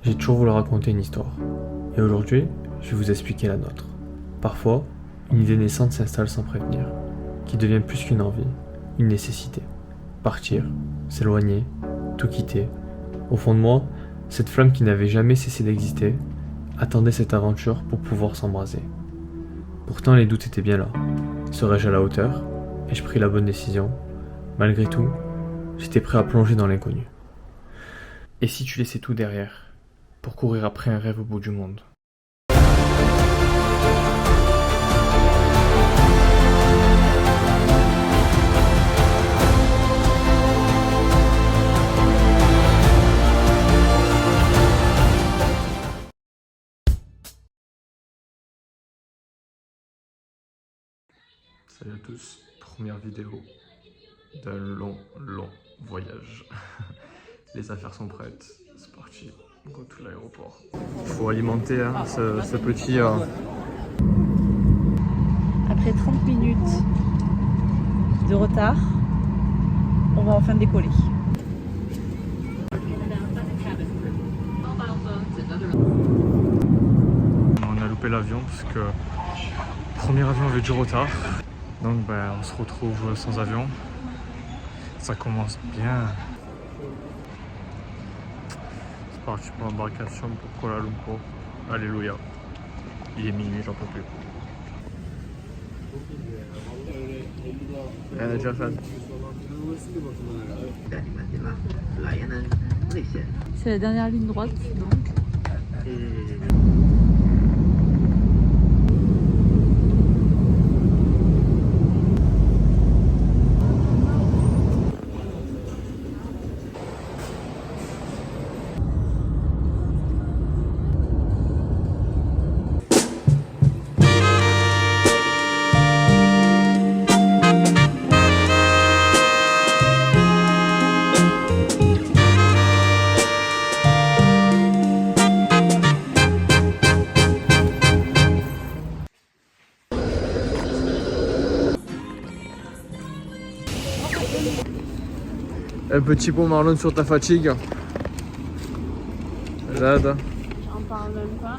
J'ai toujours voulu raconter une histoire. Et aujourd'hui, je vais vous expliquer la nôtre. Parfois, une idée naissante s'installe sans prévenir, qui devient plus qu'une envie, une nécessité. Partir, s'éloigner, tout quitter. Au fond de moi, cette flamme qui n'avait jamais cessé d'exister, attendait cette aventure pour pouvoir s'embraser. Pourtant, les doutes étaient bien là. Serais-je à la hauteur? Ai-je pris la bonne décision? Malgré tout, j'étais prêt à plonger dans l'inconnu. Et si tu laissais tout derrière, pour courir après un rêve au bout du monde? Salut à tous, première vidéo d'un long voyage. Les affaires sont prêtes, c'est parti, on go to l'aéroport. Il faut alimenter ce petit... Après 30 minutes de retard, on va enfin décoller. On a loupé l'avion parce que le premier avion avait du retard. Donc on se retrouve sans avion. Ça commence bien. C'est parti pour l'embarcation pour Kuala Lumpur. Alléluia. Il est minuit, j'en peux plus. Elle a déjà fait. C'est la dernière ligne droite donc. Un petit pot Marlon sur ta fatigue. Jade. J'en parle même pas.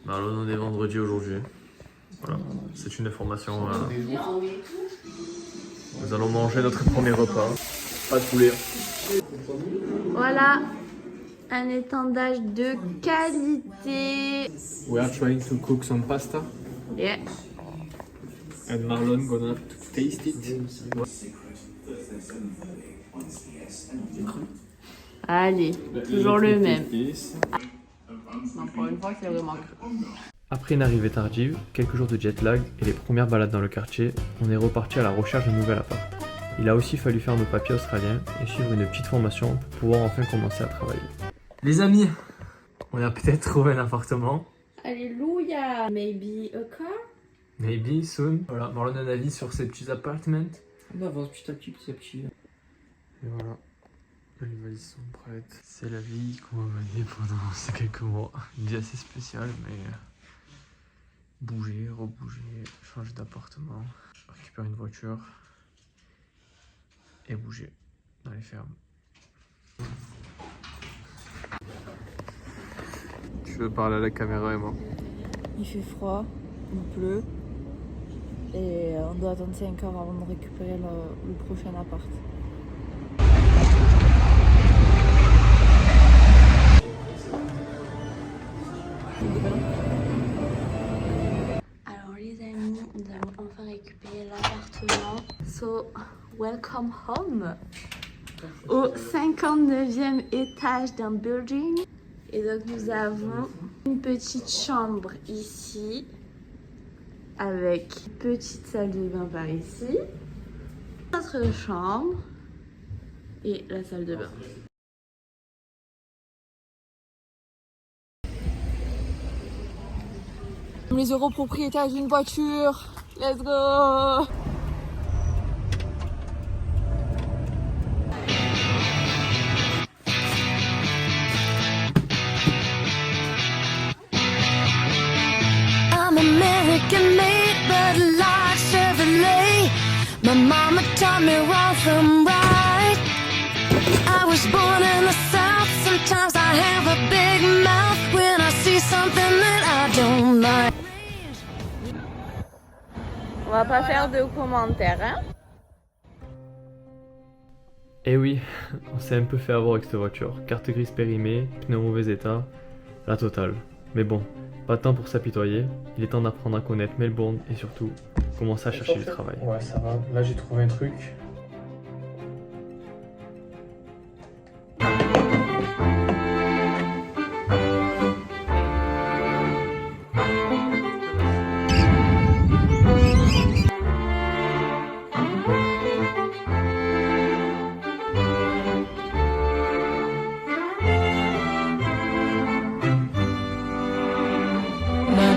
Marlon, on est vendredi aujourd'hui. Voilà, c'est une information. Nous allons manger notre premier repas. Pas de poulet. Voilà, un étendage de qualité. We are trying to cook some pasta. Yeah. And Marlon gonna taste it. Allez, toujours le même. Non, pour une fois, c'est vraiment cru. Après une arrivée tardive, quelques jours de jet lag et les premières balades dans le quartier, on est reparti à la recherche d'un nouvel appart. Il a aussi fallu faire nos papiers australiens et suivre une petite formation pour pouvoir enfin commencer à travailler. Les amis, on a peut-être trouvé un appartement. Alléluia. Maybe a car? Maybe soon. Voilà, Marlon a un avis sur ces petits appartements. On avance petit à petit. Et voilà, les valises sont prêtes. C'est la vie qu'on va mener pendant ces quelques mois. Une vie assez spéciale, mais bouger, rebouger, changer d'appartement, récupérer une voiture et bouger dans les fermes. Tu veux parler à la caméra, Emma? Il fait froid, il pleut. Et on doit attendre 5 heures avant de récupérer le prochain appart. Alors les amis, nous allons enfin récupérer l'appartement. So, welcome home au 59e étage d'un building. Et donc nous avons une petite chambre ici, avec une petite salle de bain par ici, notre chambre et la salle de bain. Les euros propriétaires d'une voiture, let's go! I'm American made, but a large Chevrolet. My mama taught me wrong from right. I was born in the South. Sometimes I have a big mouth when I see something that I don't like. On va pas faire de commentaires, hein? Eh oui, on s'est un peu fait avoir avec cette voiture. Carte grise périmée, pneus en mauvais état, la totale. Mais bon, pas de temps pour s'apitoyer. Il est temps d'apprendre à connaître Melbourne et surtout commencer à chercher du travail. Ouais, ça va. Là, j'ai trouvé un truc.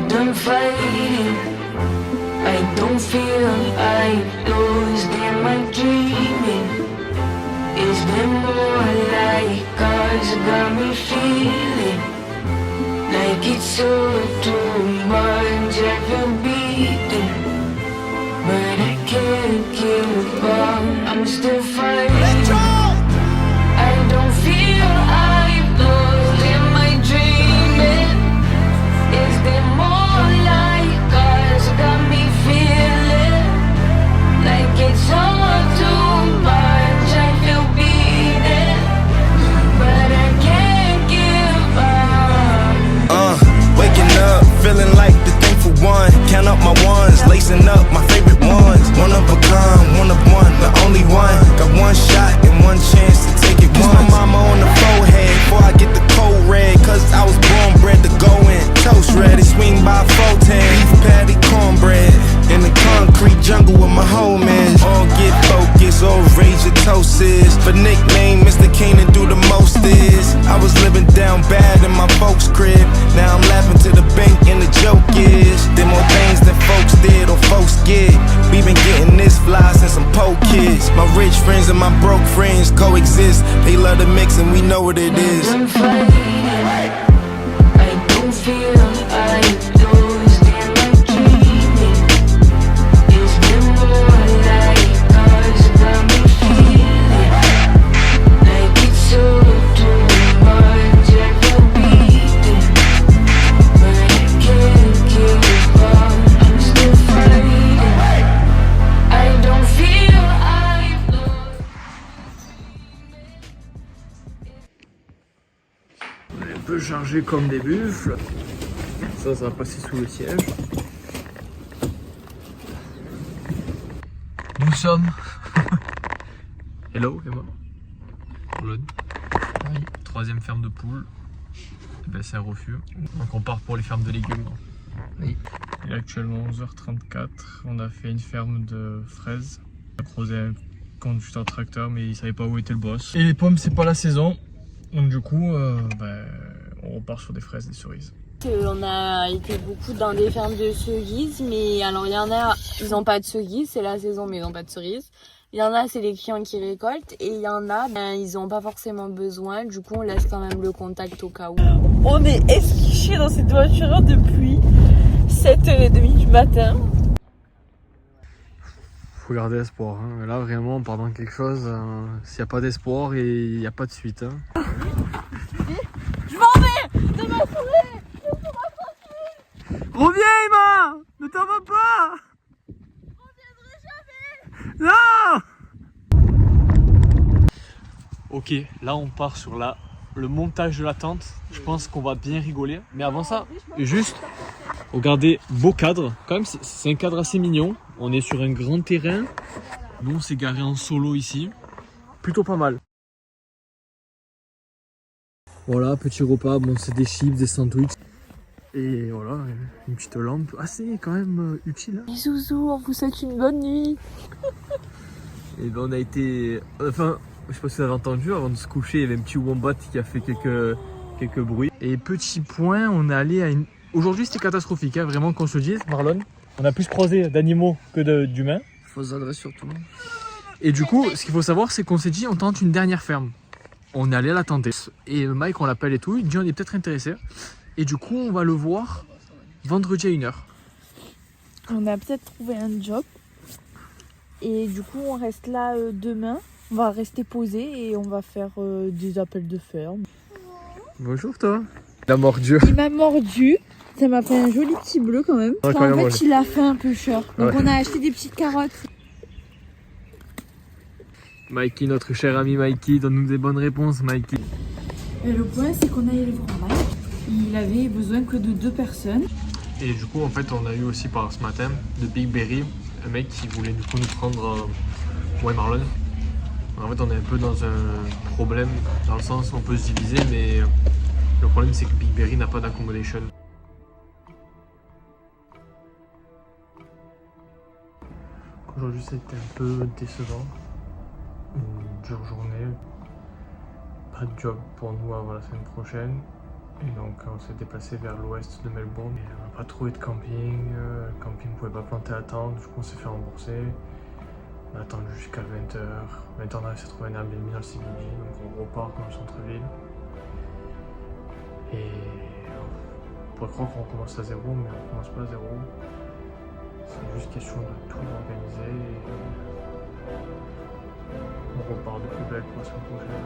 Done fighting, I don't feel I lost in my dreaming. Is there more like cause got me feeling like it's all too much. I feel beaten, but I can't give up. I'm still fighting. I don't feel I've lost in my dreaming. Is there more like us? Got me feeling like it's all too much. I feel beaten, but I can't give up. Waking up, feeling like the thankful one. Count up my ones, lacing up my favorite ones. One of a kind, one of one, the only one. Got one shot and one chance to take it once. My mama on the forehead before I get the cold red. Cause I was born bred to go in. Toast ready, swing by 410. Beef patty, cornbread. In the concrete jungle with my homies. All get focused, all rage your toast is. For nickname, Mr. Keenan do the most is. I was living down bad in my folks' crib. Now I'm laughing to the bank and the joke is there more things than folks did or folks get. We been getting this fly since I'm po kids. My rich friends and my broke friends coexist. They love the mix and we know what it is. I'm fighting, I don't feel I lost in my dreaming. Is there more like cause got me feeling like it's all too much. I feel beaten, but I can't give up. I'm still fighting. I don't feel I've lost. On est un peu chargé comme des buffles. Ça va passer sous le siège. Nous sommes. Hello, Emma. Pologne. Oui. Troisième ferme de poules. Et ben, c'est un refus. Donc on part pour les fermes de légumes. Oui. Il est actuellement 11h34. On a fait une ferme de fraises. On a croisé un conducteur tracteur, mais il savait pas où était le boss. Et les pommes, c'est pas la saison. Donc du coup, on repart sur des fraises et des cerises. On a été beaucoup dans des fermes de cerises, mais alors il y en a, ils n'ont pas de cerises, c'est la saison, mais ils n'ont pas de cerises. Il y en a, c'est les clients qui récoltent, et il y en a, ils n'ont pas forcément besoin, du coup on laisse quand même le contact au cas où. On est esquichés dans cette voiture depuis 7h30 du matin. Faut garder espoir. Hein. Là vraiment, on part dans quelque chose. S'il n'y a pas d'espoir, il n'y a pas de suite. Hein. Je m'en vais de ma forêt. Reviens, Emma! Ne t'en vas pas! Je reviendrai jamais! Non! Ok, là on part sur le montage de la tente. Je pense qu'on va bien rigoler. Mais avant ça, juste, regardez, beau cadre. Quand même, c'est un cadre assez mignon. On est sur un grand terrain. Nous, on s'est garé en solo ici. Plutôt pas mal. Voilà, petit repas. Bon, c'est des chips, des sandwichs. Et voilà, une petite lampe assez quand même utile. Hein. Zouzou, on vous souhaite une bonne nuit. Et ben on a été... Enfin, je sais pas si vous avez entendu, avant de se coucher, il y avait un petit wombat qui a fait quelques bruits. Et petit point, on est allé à une... Aujourd'hui c'était catastrophique, hein, vraiment qu'on se le dise, Marlon. On a plus croisé d'animaux que d'humains. Fausse adresse surtout. Et du coup, ce qu'il faut savoir, c'est qu'on s'est dit, on tente une dernière ferme. On est allé la tenter. Et Mike, on l'appelle et tout, il dit on est peut-être intéressé. Et du coup, on va le voir vendredi à 1h. On a peut-être trouvé un job. Et du coup, on reste là demain. On va rester posé et on va faire des appels de ferme. Bonjour toi. Il a mordu. Il m'a mordu. Ça m'a fait un joli petit bleu quand même. Ouais, Enfin, en fait, il a fait un peu cher. Donc Ouais. on a acheté des petites carottes. Mikey, notre cher ami Mikey, donne-nous des bonnes réponses Mikey. Et le point, c'est qu'on a eu le fromage. Il avait besoin que de 2 personnes. Et du coup en fait on a eu aussi par ce matin de Big Berry, un mec qui voulait du coup nous prendre moi et Marlon. En fait on est un peu dans un problème dans le sens où on peut se diviser mais le problème c'est que Big Berry n'a pas d'accommodation. Aujourd'hui ça a été un peu décevant, une dure journée, pas de job pour nous avant la semaine prochaine et donc on s'est déplacé vers l'ouest de Melbourne et on n'a pas trouvé de camping, le camping ne pouvait pas planter à temps, du coup on s'est fait rembourser, on a attendu jusqu'à 20h, 20h on a réussi à trouver un Airbnb dans le CBD donc on repart dans le centre-ville et on pourrait croire qu'on recommence à zéro mais on recommence pas à zéro. C'est juste question de tout organiser et on repart de plus belle pour la semaine prochaine.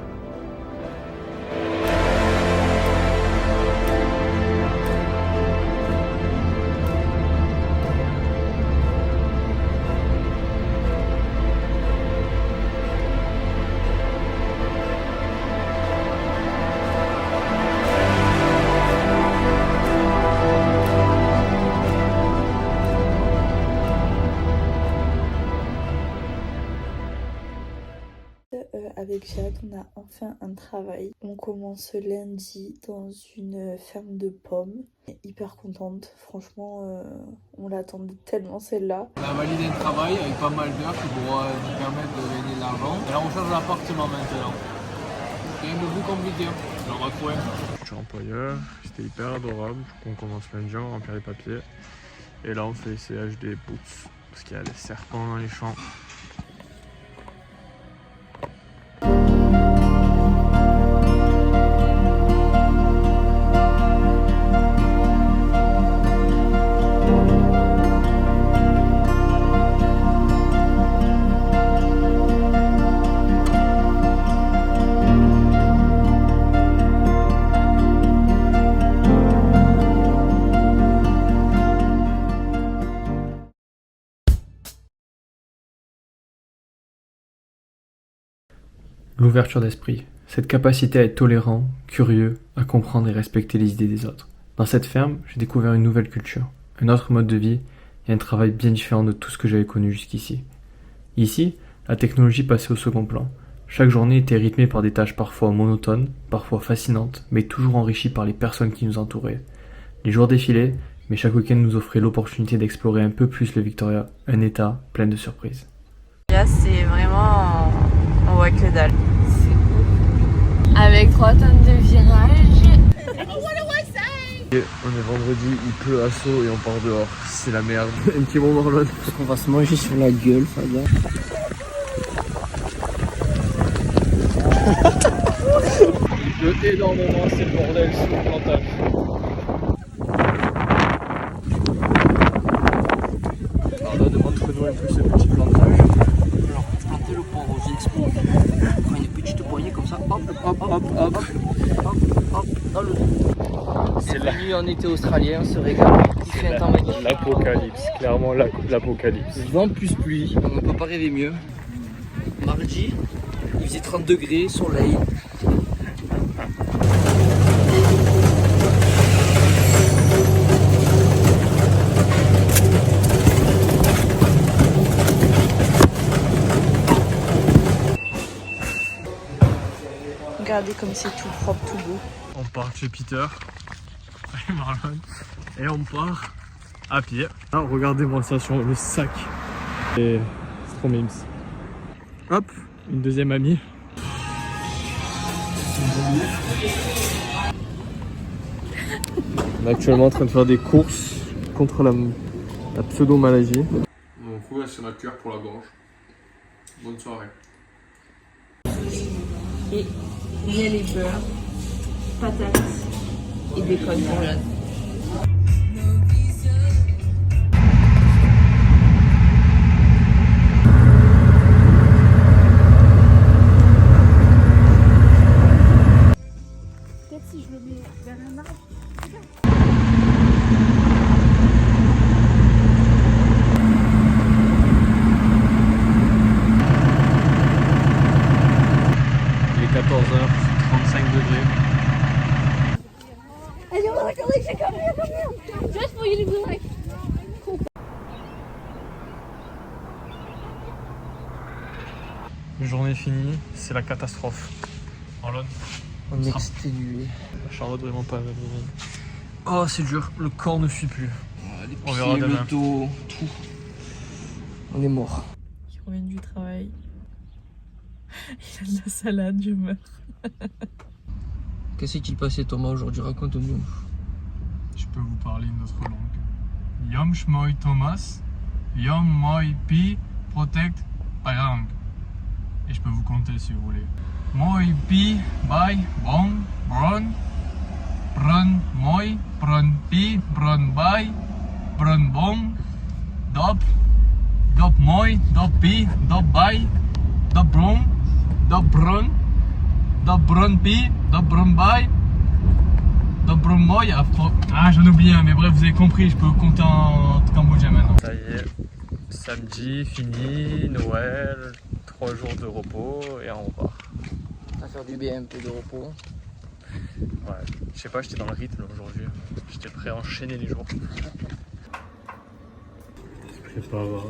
Avec Jade, on a enfin un travail. On commence lundi dans une ferme de pommes. Hyper contente, franchement, on l'attendait tellement celle-là. On a validé un travail avec pas mal d'heures qui pourra nous permettre de gagner de l'argent. Et là on cherche l'appartement maintenant. Rien de plus compliqué, j'en ai trouvé. Futur employeur, c'était hyper adorable. On commence lundi, on remplit les papiers. Et là on fait l'essayage des boots parce qu'il y a les serpents dans les champs. L'ouverture d'esprit, cette capacité à être tolérant, curieux, à comprendre et respecter les idées des autres. Dans cette ferme, j'ai découvert une nouvelle culture, un autre mode de vie et un travail bien différent de tout ce que j'avais connu jusqu'ici. Ici, la technologie passait au second plan. Chaque journée était rythmée par des tâches parfois monotones, parfois fascinantes, mais toujours enrichies par les personnes qui nous entouraient. Les jours défilaient, mais chaque week-end nous offrait l'opportunité d'explorer un peu plus le Victoria, un état plein de surprises. Là, c'est vraiment... on voit que dalle. Avec 3 tonnes de virages. Et on est vendredi, il pleut à saut et on part dehors. C'est la merde. Un petit bon Marlon. Parce qu'on va se manger sur la gueule, Fabien. Il pleut énormément, c'est le bordel sur le plantage. Arnaud demande-nous un peu ce petit plantage. Alors, planter le poivre aux expos. On prend une petite poignée comme ça, hop, hop, hop, hop, hop, hop, dans le c'est la nuit en été australien, on se régale. Il fait un temps magnifique. L'apocalypse, clairement l'apocalypse. Vent plus pluie, on ne peut pas rêver mieux. Mardi, il faisait 30 degrés, soleil. Regardez comme c'est tout propre, tout beau. On part chez Peter et Marlon et on part à pied. Ah, regardez-moi ça sur le sac. Et c'est trop mimes. Hop, une deuxième amie. On est actuellement en train de faire des courses contre la pseudo-maladie. Mon coup, c'est ma cure pour la gorge. Bonne soirée. Et miel et beurre, patates et bacon pour Jeanne. Journée finie, c'est la catastrophe. Marlon, On est exténué. Charlotte vraiment pas mal. Oh c'est dur, le corps ne suit plus. Les On verra pieds, demain. le dos, tout. On est mort. Je reviens du travail. Il a de la salade, je meurs. Qu'est-ce qui passé Thomas aujourd'hui? Raconte-nous. Je peux vous parler notre langue. Yom Shmoy Thomas, Yom Moy Pi Protect Parang. Et je peux vous compter si vous voulez. Moy Pi Bay Bon Bron Bron Moy Bron Pi Bron Bay Bron Bon Dop Dop Moy Dop Pi Dop Bay Dop Bron Dop Bron Dop Bron Pi Dop Bron Bay Dop Bron Moy. Ah j'en oublie un mais bref vous avez compris, je peux compter en cambodgien maintenant. Ça y est, samedi fini, Noël, 3 jours de repos et on repart. À faire du bien, un peu de repos. Ouais, je sais pas, j'étais dans le rythme aujourd'hui. J'étais prêt à enchaîner les jours. Je prépare.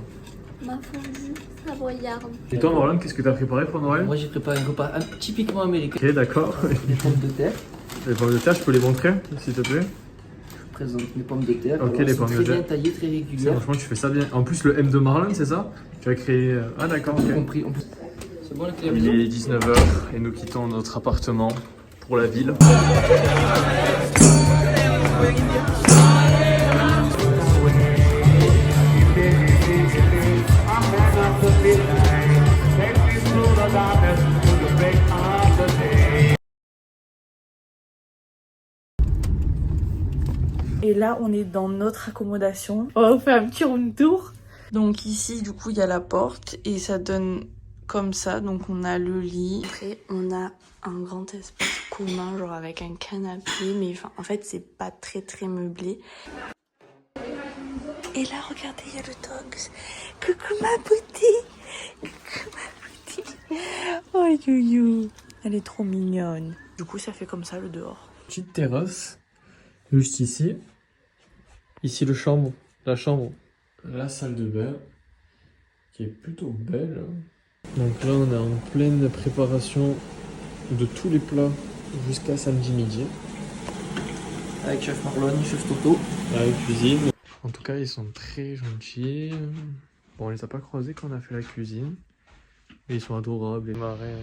Ma fondue savoyarde. Et toi Marlon, qu'est-ce que t'as préparé pour Noël? Moi j'ai préparé un repas typiquement américain. Ok d'accord. Des pommes de terre. Les pommes de terre, je peux les montrer s'il te plaît? Je présente les pommes de terre. Ok, Alors, les elles sont pommes de très bien terre. taillées, très régulières. Franchement tu fais ça bien. En plus le M de Marlon c'est ça? Tu as créé... Ah d'accord, J'ai ok. compris. En plus, c'est bon avec les Il maisons. est 19h et nous quittons notre appartement pour la ville. Et là, on est dans notre accommodation. On va faire un petit room tour. Donc ici, du coup, il y a la porte et ça donne comme ça. Donc on a le lit. Après, on a un grand espace commun, genre avec un canapé, mais enfin, en fait, c'est pas très meublé. Et là, regardez, il y a le Dogs. Coucou ma beauté. Coucou ma beauté. Oh, you. Elle est trop mignonne. Du coup, ça fait comme ça le dehors. Petite terrasse, juste ici. Ici la chambre, la salle de bain, qui est plutôt belle. Donc là on est en pleine préparation de tous les plats jusqu'à samedi midi. Avec chef Marlon, chef Toto. Avec cuisine. En tout cas ils sont très gentils. Bon on les a pas croisés quand on a fait la cuisine. Mais ils sont adorables et marrer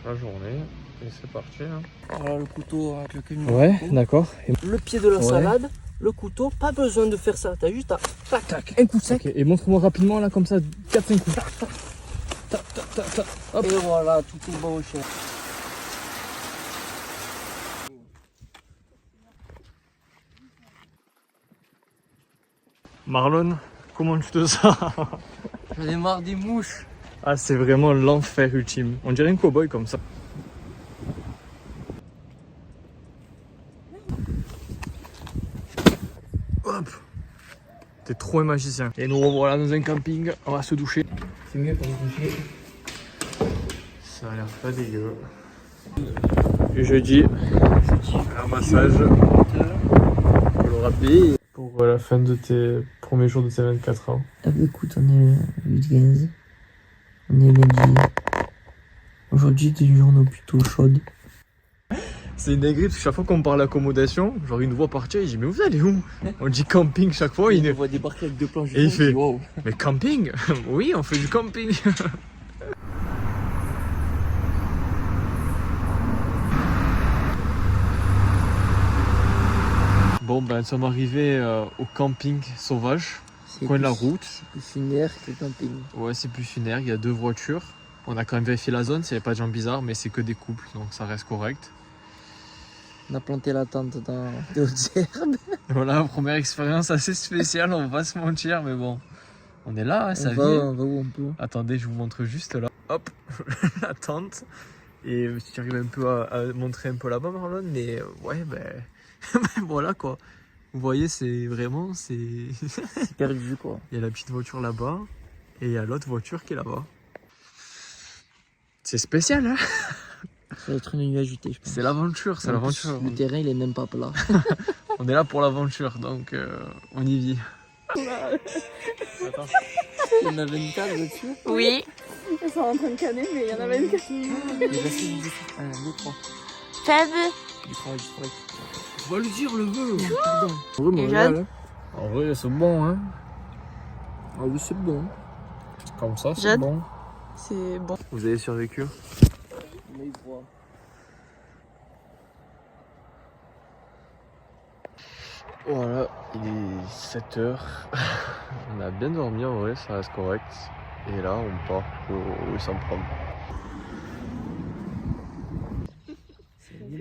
la journée. Et c'est parti. Hein. Voilà le couteau avec lequel nous Ouais, d'accord. le pied de la salade, le couteau, pas besoin de faire ça, t'as juste à tac tac, un coup sec. Ok, et montre-moi rapidement là comme ça, 4-5 coups. Hop. Et voilà, tout est bon cher. Marlon, comment tu te sens? J'en ai marre des mouches. Ah c'est vraiment l'enfer ultime. On dirait un cow-boy comme ça. Hop. T'es trop un magicien. Et nous revoilà dans un camping, on va se doucher. C'est mieux pour me coucher. Ça a l'air pas dégueu. Jeudi, un massage pour le rapide. Pour la fin de tes premiers jours de tes 24 ans. Ah bah écoute, on est le 15. On est lundi. Aujourd'hui c'est une journée plutôt chaude. C'est une dinguerie parce que chaque fois qu'on parle d'accommodation, genre il nous voit partir, il dit mais vous allez où? On dit camping chaque fois, Il nous voit débarquer avec 2 planches. Et il fait wow. mais camping? Oui on fait du camping. Bon ben nous sommes arrivés au camping sauvage, coin de la route. C'est plus funéraire que camping. Ouais c'est plus funéraire, il y a 2 voitures. On a quand même vérifié la zone, s'il n'y avait pas de gens bizarres, mais c'est que des couples, donc ça reste correct. On a planté la tente dans des hautes herbes. Voilà, première expérience assez spéciale, on va pas se mentir, mais bon. On est là, hein, ça vit. On va où on peut. Attendez, je vous montre juste là. Hop, la tente. Et si tu arrives un peu à montrer un peu là-bas, Marlon, mais ouais, ben voilà quoi. Vous voyez, c'est vraiment, c'est... C'est perdu quoi. Il y a la petite voiture là-bas, et il y a l'autre voiture qui est là-bas. C'est spécial, hein? Ça va être une nuit agitée, je pense. C'est l'aventure, c'est En l'aventure. plus, le terrain, il est même pas plat. On est là pour l'aventure, donc on y vit. Attends. Il y en avait une table dessus. Oui. Elles sont en train de canner, mais il y en avait une qui... Il reste 1, 2, 3. Faible. Du travail. On va lui dire le vœu. En vrai, Et Jade en vrai, c'est bon, hein. Ah oui, c'est bon. Comme ça, c'est Jade bon. C'est bon. Vous avez survécu? Voilà, il est 7h. On a bien dormi en vrai, ça reste correct. Et là, on part au Saint-Prom. On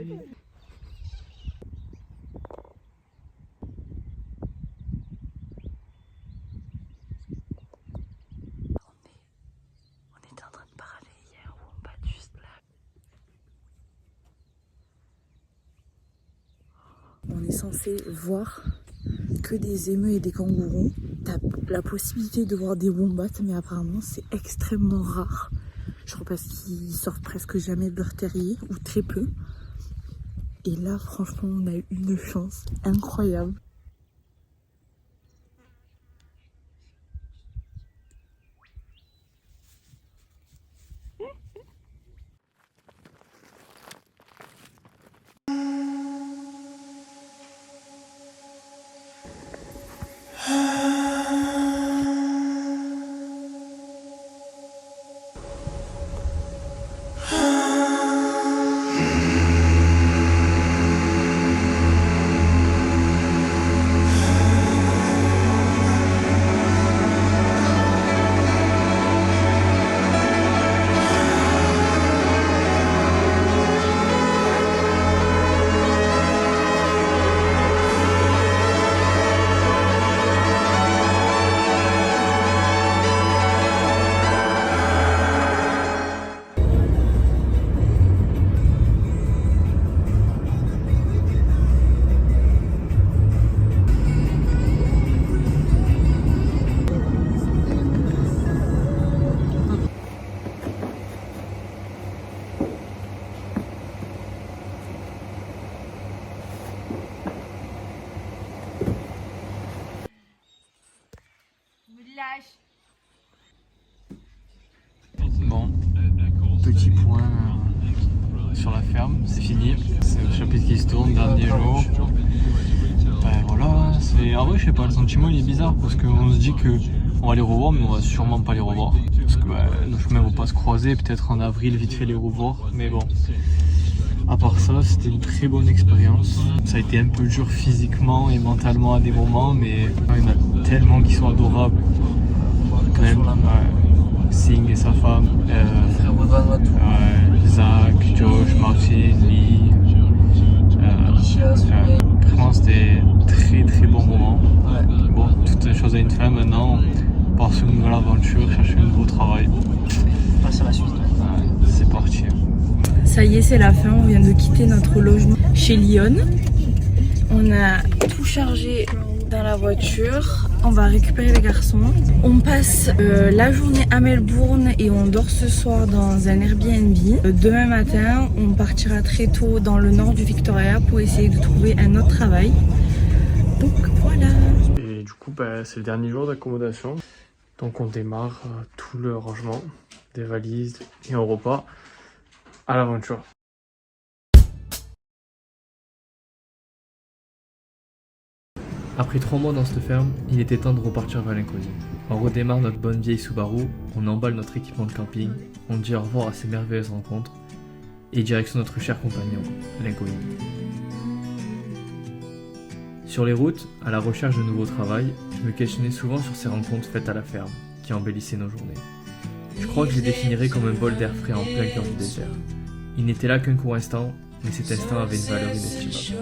était en train de parler hier où on bat juste là. On est censé voir que des émeus et des kangourous. T'as la possibilité de voir des wombats, mais apparemment c'est extrêmement rare. Genre parce qu'ils sortent presque jamais de leur terrier, ou très peu. Et là, franchement, on a eu une chance incroyable. Bon, petit point sur la ferme, c'est fini. C'est le chapitre qui se tourne, dernier jour. Ben voilà, c'est... En vrai, je sais pas, le sentiment il est bizarre parce qu'on se dit que on va les revoir, mais on va sûrement pas les revoir. Parce que nos chemins vont pas se croiser, peut-être en avril, vite fait les revoir. Mais bon, à part ça, c'était une très bonne expérience. Ça a été un peu dur physiquement et mentalement à des moments, mais il y en a tellement qui sont adorables. Quand même, Singh et sa femme, Zach, Josh, Martin, Lee. Vraiment, c'était très très bon moment. Bon, toute chose a une fin maintenant. On part sur une nouvelle aventure, chercher un nouveau travail. Passe à la suite. C'est parti. Ça y est, c'est la fin. On vient de quitter notre logement chez Lyon. On a tout chargé dans la voiture. On va récupérer les garçons. On passe la journée à Melbourne et on dort ce soir dans un Airbnb. Demain matin, on partira très tôt dans le nord du Victoria pour essayer de trouver un autre travail. Donc voilà. Et du coup, c'est le dernier jour d'accommodation. Donc on démarre tout le rangement des valises et on repart à l'aventure. Après 3 mois dans cette ferme, il était temps de repartir vers l'inconnu. On redémarre notre bonne vieille Subaru, on emballe notre équipement de camping, on dit au revoir à ces merveilleuses rencontres, et direction notre cher compagnon, l'inconnu. Sur les routes, à la recherche de nouveau travail, je me questionnais souvent sur ces rencontres faites à la ferme, qui embellissaient nos journées. Je crois que je les définirais comme un bol d'air frais en plein cœur du désert. Il n'était là qu'un court instant, mais cet instant avait une valeur inestimable.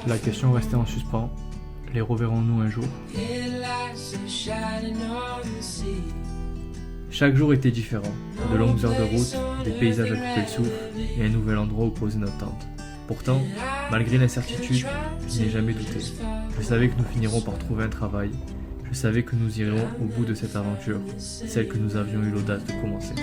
La question restait en suspens. Les reverrons-nous un jour? Chaque jour était différent. De longues heures de route, des paysages à couper le souffle et un nouvel endroit où poser notre tente. Pourtant, malgré l'incertitude, je n'ai jamais douté. Je savais que nous finirons par trouver un travail. Je savais que nous irions au bout de cette aventure, celle que nous avions eu l'audace de commencer.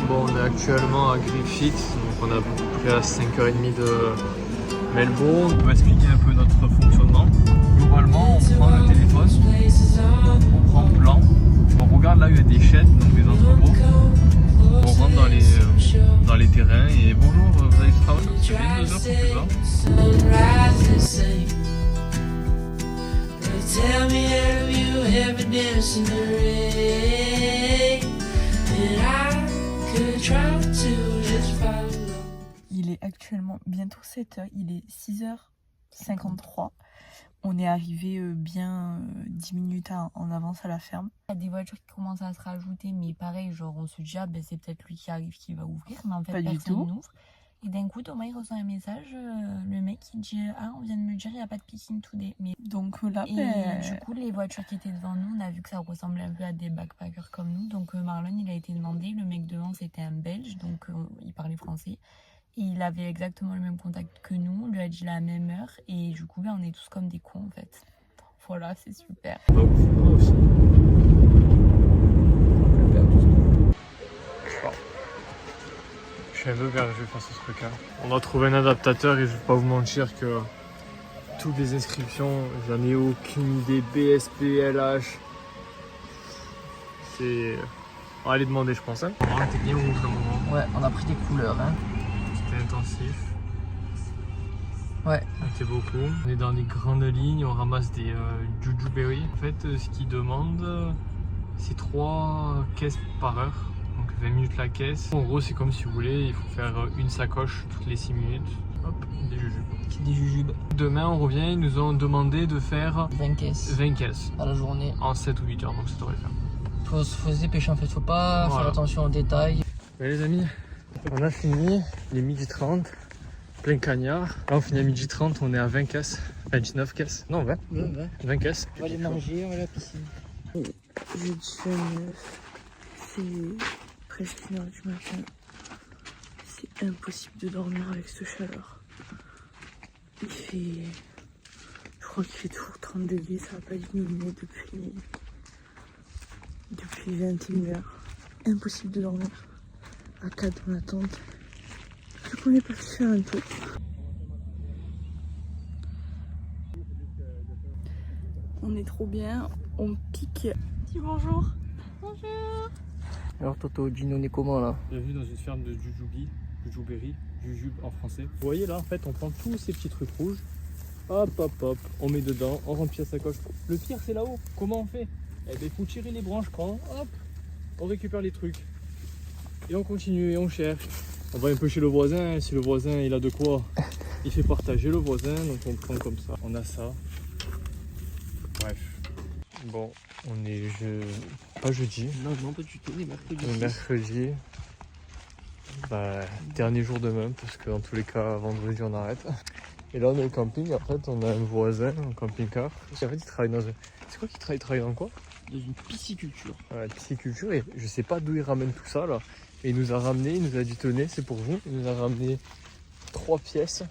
Bon, on est actuellement à Griffith, donc on est à peu près à 5h30 de Melbourne. On va expliquer un peu notre fonctionnement. Globalement, on prend le téléphone, on prend plan, on regarde là où il y a des chaînes, donc des entrepôts. On rentre dans les terrains et bonjour, vous avez du travail, ça fait 2 heures qu'on fait ça. Tell me, have you ever danced in the rain? And I could try to just follow. Il est actuellement bientôt 7h, il est 6h53. On est arrivé bien 10 minutes en avance à la ferme. Il y a des voitures qui commencent à se rajouter, mais pareil, genre on se dit, ah ben c'est peut-être lui qui arrive qui va ouvrir, mais en fait Pas du personne tout. n'ouvre. Et d'un coup, Thomas il reçoit un message, le mec il dit, ah on vient de me dire il n'y a pas de picking today. Mais... Donc là, Et du coup, les voitures qui étaient devant nous, on a vu que ça ressemblait un peu à des backpackers comme nous. Donc Marlon il a été demandé, le mec devant c'était un Belge, donc il parlait français. Et il avait exactement le même contact que nous, on lui a dit la même heure, et du coup on est tous comme des cons en fait. Voilà, c'est super. Donc, moi aussi. Je suis un peu perdu face à ce truc. On a trouvé un adaptateur et je vais pas vous mentir que toutes les inscriptions, j'en ai aucune idée. BSP, LH. C'est. On va aller demander, je pense. On était bien rouge à un moment. Ouais, on a pris des couleurs. Hein. C'était intensif. Ouais. On était beaucoup. On est dans les grandes lignes, on ramasse des jujuberry. En fait, ce qu'ils demandent, c'est 3 caisses par heure. Donc 20 minutes la caisse. En gros, c'est comme si vous voulez, il faut faire une sacoche toutes les 6 minutes. Hop, des jujubes. Des jujubes. Demain, on revient, ils nous ont demandé de faire 20 caisses 20 caisses à la journée. en 7 ou 8 heures, donc ça devrait le faire. Faut se dépêcher en fait, faut pas Voilà. faire attention aux détails. Mais les amis, on a fini, il est 12h30, plein cagnard. Là, on finit à 12h30, on est à 20 caisses, 19 caisses, non 20, 20 caisses. On va aller manger, on va à la piscine. Jeudi 29, c'est presque 1h du matin. C'est impossible de dormir avec cette chaleur. Il fait... Je crois qu'il fait toujours 30 degrés, ça n'a pas diminué depuis 21h. Impossible de dormir. À 4 dans la tente. Du coup on est parti faire un tour. On est trop bien, on pique. Dis bonjour. Bonjour. Alors Toto, dis-nous, on est comment là? Bienvenue dans une ferme de jujuberry, jujube en français. Vous voyez là, en fait, on prend tous ces petits trucs rouges. Hop, hop, hop, on met dedans, on remplit la sacoche. Le pire, c'est là-haut. Comment on fait? Eh bien, il faut tirer les branches, hop, on récupère les trucs. Et on continue et on cherche. On va un peu chez le voisin, si le voisin il a de quoi, il fait partager le voisin, donc on prend comme ça. On a ça. Bref. Bon, on est pas jeudi. Non, pas du tout, on est mercredi. Le mercredi. Bah, dernier jour demain, parce que dans tous les cas, vendredi on arrête. Et là on est au camping, en fait on a un voisin, un camping-car. En fait il travaille dans un... C'est quoi qu'il travaille dans quoi? Dans une pisciculture. Ouais, pisciculture, et je sais pas d'où il ramène tout ça là. Et il nous a ramené, il nous a dit tenez, c'est pour vous. Il nous a ramené 3 pièces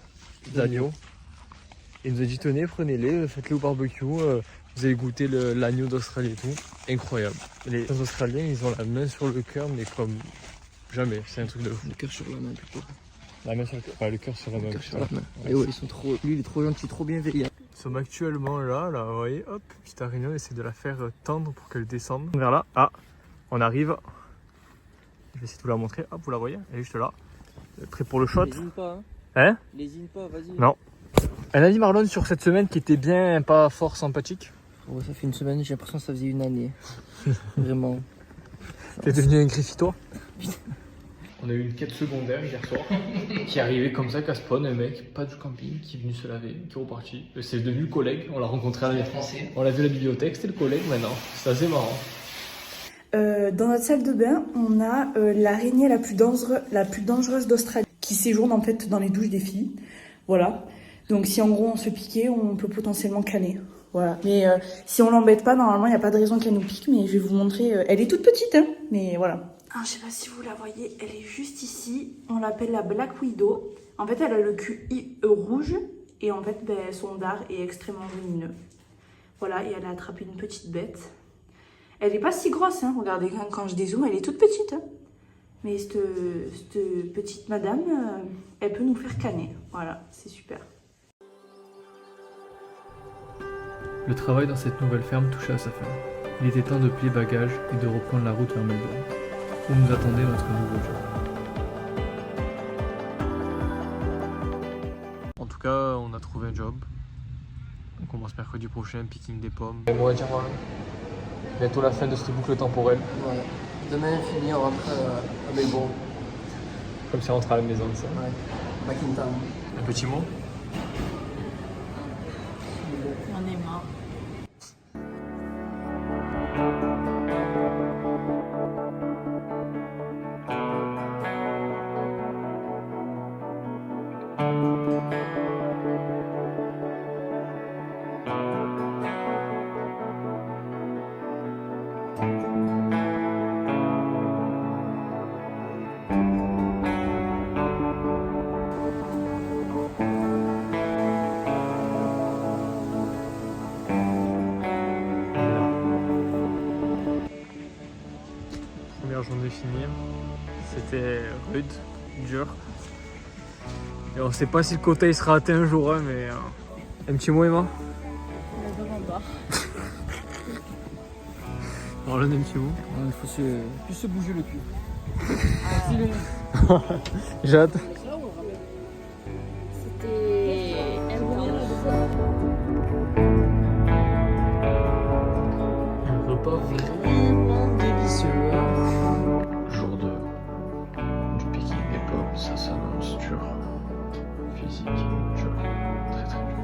d'agneau. Il nous a dit tenez, prenez-les, faites-les au barbecue. Vous allez goûter l'agneau d'Australie et tout. Incroyable. Les Australiens, ils ont la main sur le cœur, mais comme jamais. C'est un truc de fou. Le cœur sur la main plutôt. La main sur le cœur. Ouais, le cœur sur la main. Le cœur sur la main. Et ouais, ils sont trop. Lui, il est trop gentil, trop bienveillant. Nous sommes actuellement là, vous voyez, hop, petite araignée, on essaie de la faire tendre pour qu'elle descende. Vers là, ah, on arrive. Je vais essayer de vous la montrer. Hop, vous la voyez, elle est juste là. Prêt pour le shot. Lésine pas, Hein? Lésine pas, vas-y. Non. Un avis Marlon sur cette semaine qui était bien pas fort sympathique. Ouais, ça fait une semaine, j'ai l'impression que ça faisait une année. Vraiment. T'es devenu un griffitois. On a eu une quête secondaire hier soir qui est arrivé comme ça qu'à spawn, un mec, pas du camping, qui est venu se laver, qui est reparti. C'est devenu le collègue, on l'a rencontré à la français. On l'a vu à la bibliothèque, c'était le collègue maintenant. C'est assez marrant. Dans notre salle de bain, on a l'araignée la plus dangereuse d'Australie qui séjourne en fait dans les douches des filles. Voilà. Donc si en gros on se piquait, on peut potentiellement canner. Voilà. Mais si on l'embête pas, normalement il n'y a pas de raison qu'elle nous pique. Mais je vais vous montrer. Elle est toute petite, hein. Mais voilà. Ah, je sais pas si vous la voyez, elle est juste ici. On l'appelle la Black Widow. En fait, elle a le cul rouge et en fait, son dard est extrêmement lumineux. Voilà, et elle a attrapé une petite bête. Elle est pas si grosse, hein. Regardez, quand je dézoome, elle est toute petite. Hein. Mais cette petite madame, elle peut nous faire canner. Voilà, c'est super. Le travail dans cette nouvelle ferme touchait à sa fin. Il était temps de plier bagages et de reprendre la route vers Melbourne, où nous attendait notre nouveau job. En tout cas, on a trouvé un job. On commence mercredi prochain, picking des pommes. Et moi, dire bientôt la fin de cette boucle temporelle. Voilà. Demain, fini, on rentre à Melbourne. Comme si on rentre à la maison, ça. Ouais. Back in town. Un petit mot? On est mort. Première journée finie, c'était rude, dur. Et on sait pas si le quota il sera atteint un jour, hein, mais un petit mot, Emma? On est vraiment mort. Marlène, un petit mot? Il faut plus se bouger le cul. Jade? C'était Un repas vraiment délicieux. Jour 2 du picking des pommes, ça s'annonce dur. Physique, dur. Très très dur.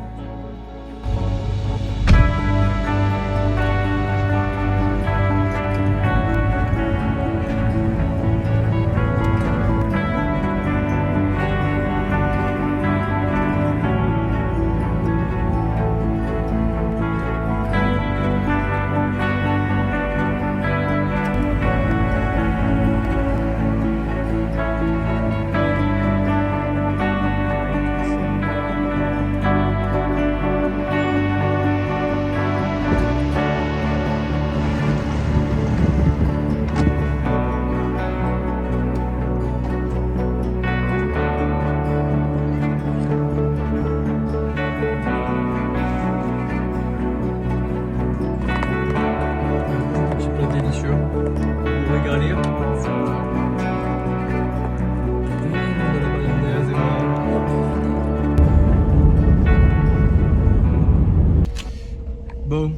Bon,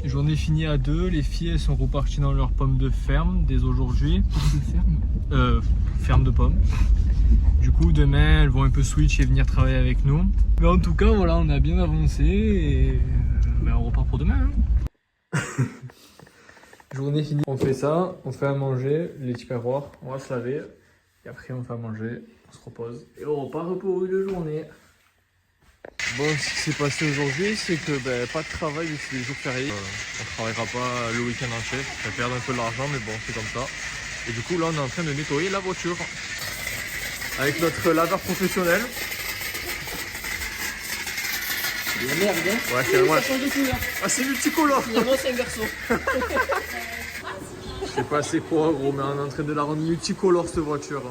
journée finie à 2, les filles elles sont reparties dans leur pomme de ferme dès aujourd'hui. Ferme de pommes. Du coup demain elles vont un peu switch et venir travailler avec nous. Mais en tout cas voilà, on a bien avancé et on repart pour demain. Hein. Journée finie. On fait ça, on fait à manger, les tupperwares, on va se laver. Et après on fait à manger, on se repose. Et on repart pour une journée. Bon, ce qui s'est passé aujourd'hui, c'est que pas de travail vu que c'est des jours fériés. On travaillera pas le week-end entier, ça va perdre un peu d'argent, mais bon, c'est comme ça. Et du coup, là, on est en train de nettoyer la voiture avec notre laveur professionnel. C'est de la merde, hein? Ouais, c'est Ça change de couleur. Ah, c'est multicolore. Finalement, c'est un garçon. Je sais pas c'est quoi, gros, mais on est en train de la rendre multicolore cette voiture.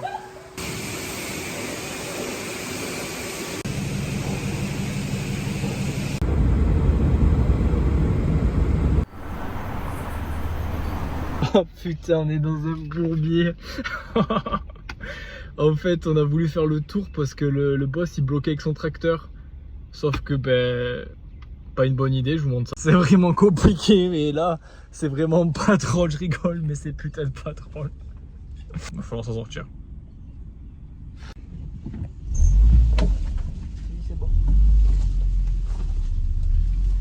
Oh putain, on est dans un bourbier. En fait, on a voulu faire le tour parce que le boss il bloquait avec son tracteur. Sauf que pas une bonne idée, je vous montre ça. C'est vraiment compliqué, mais là, c'est vraiment pas drôle, je rigole, mais c'est putain de pas drôle. Il va falloir s'en sortir.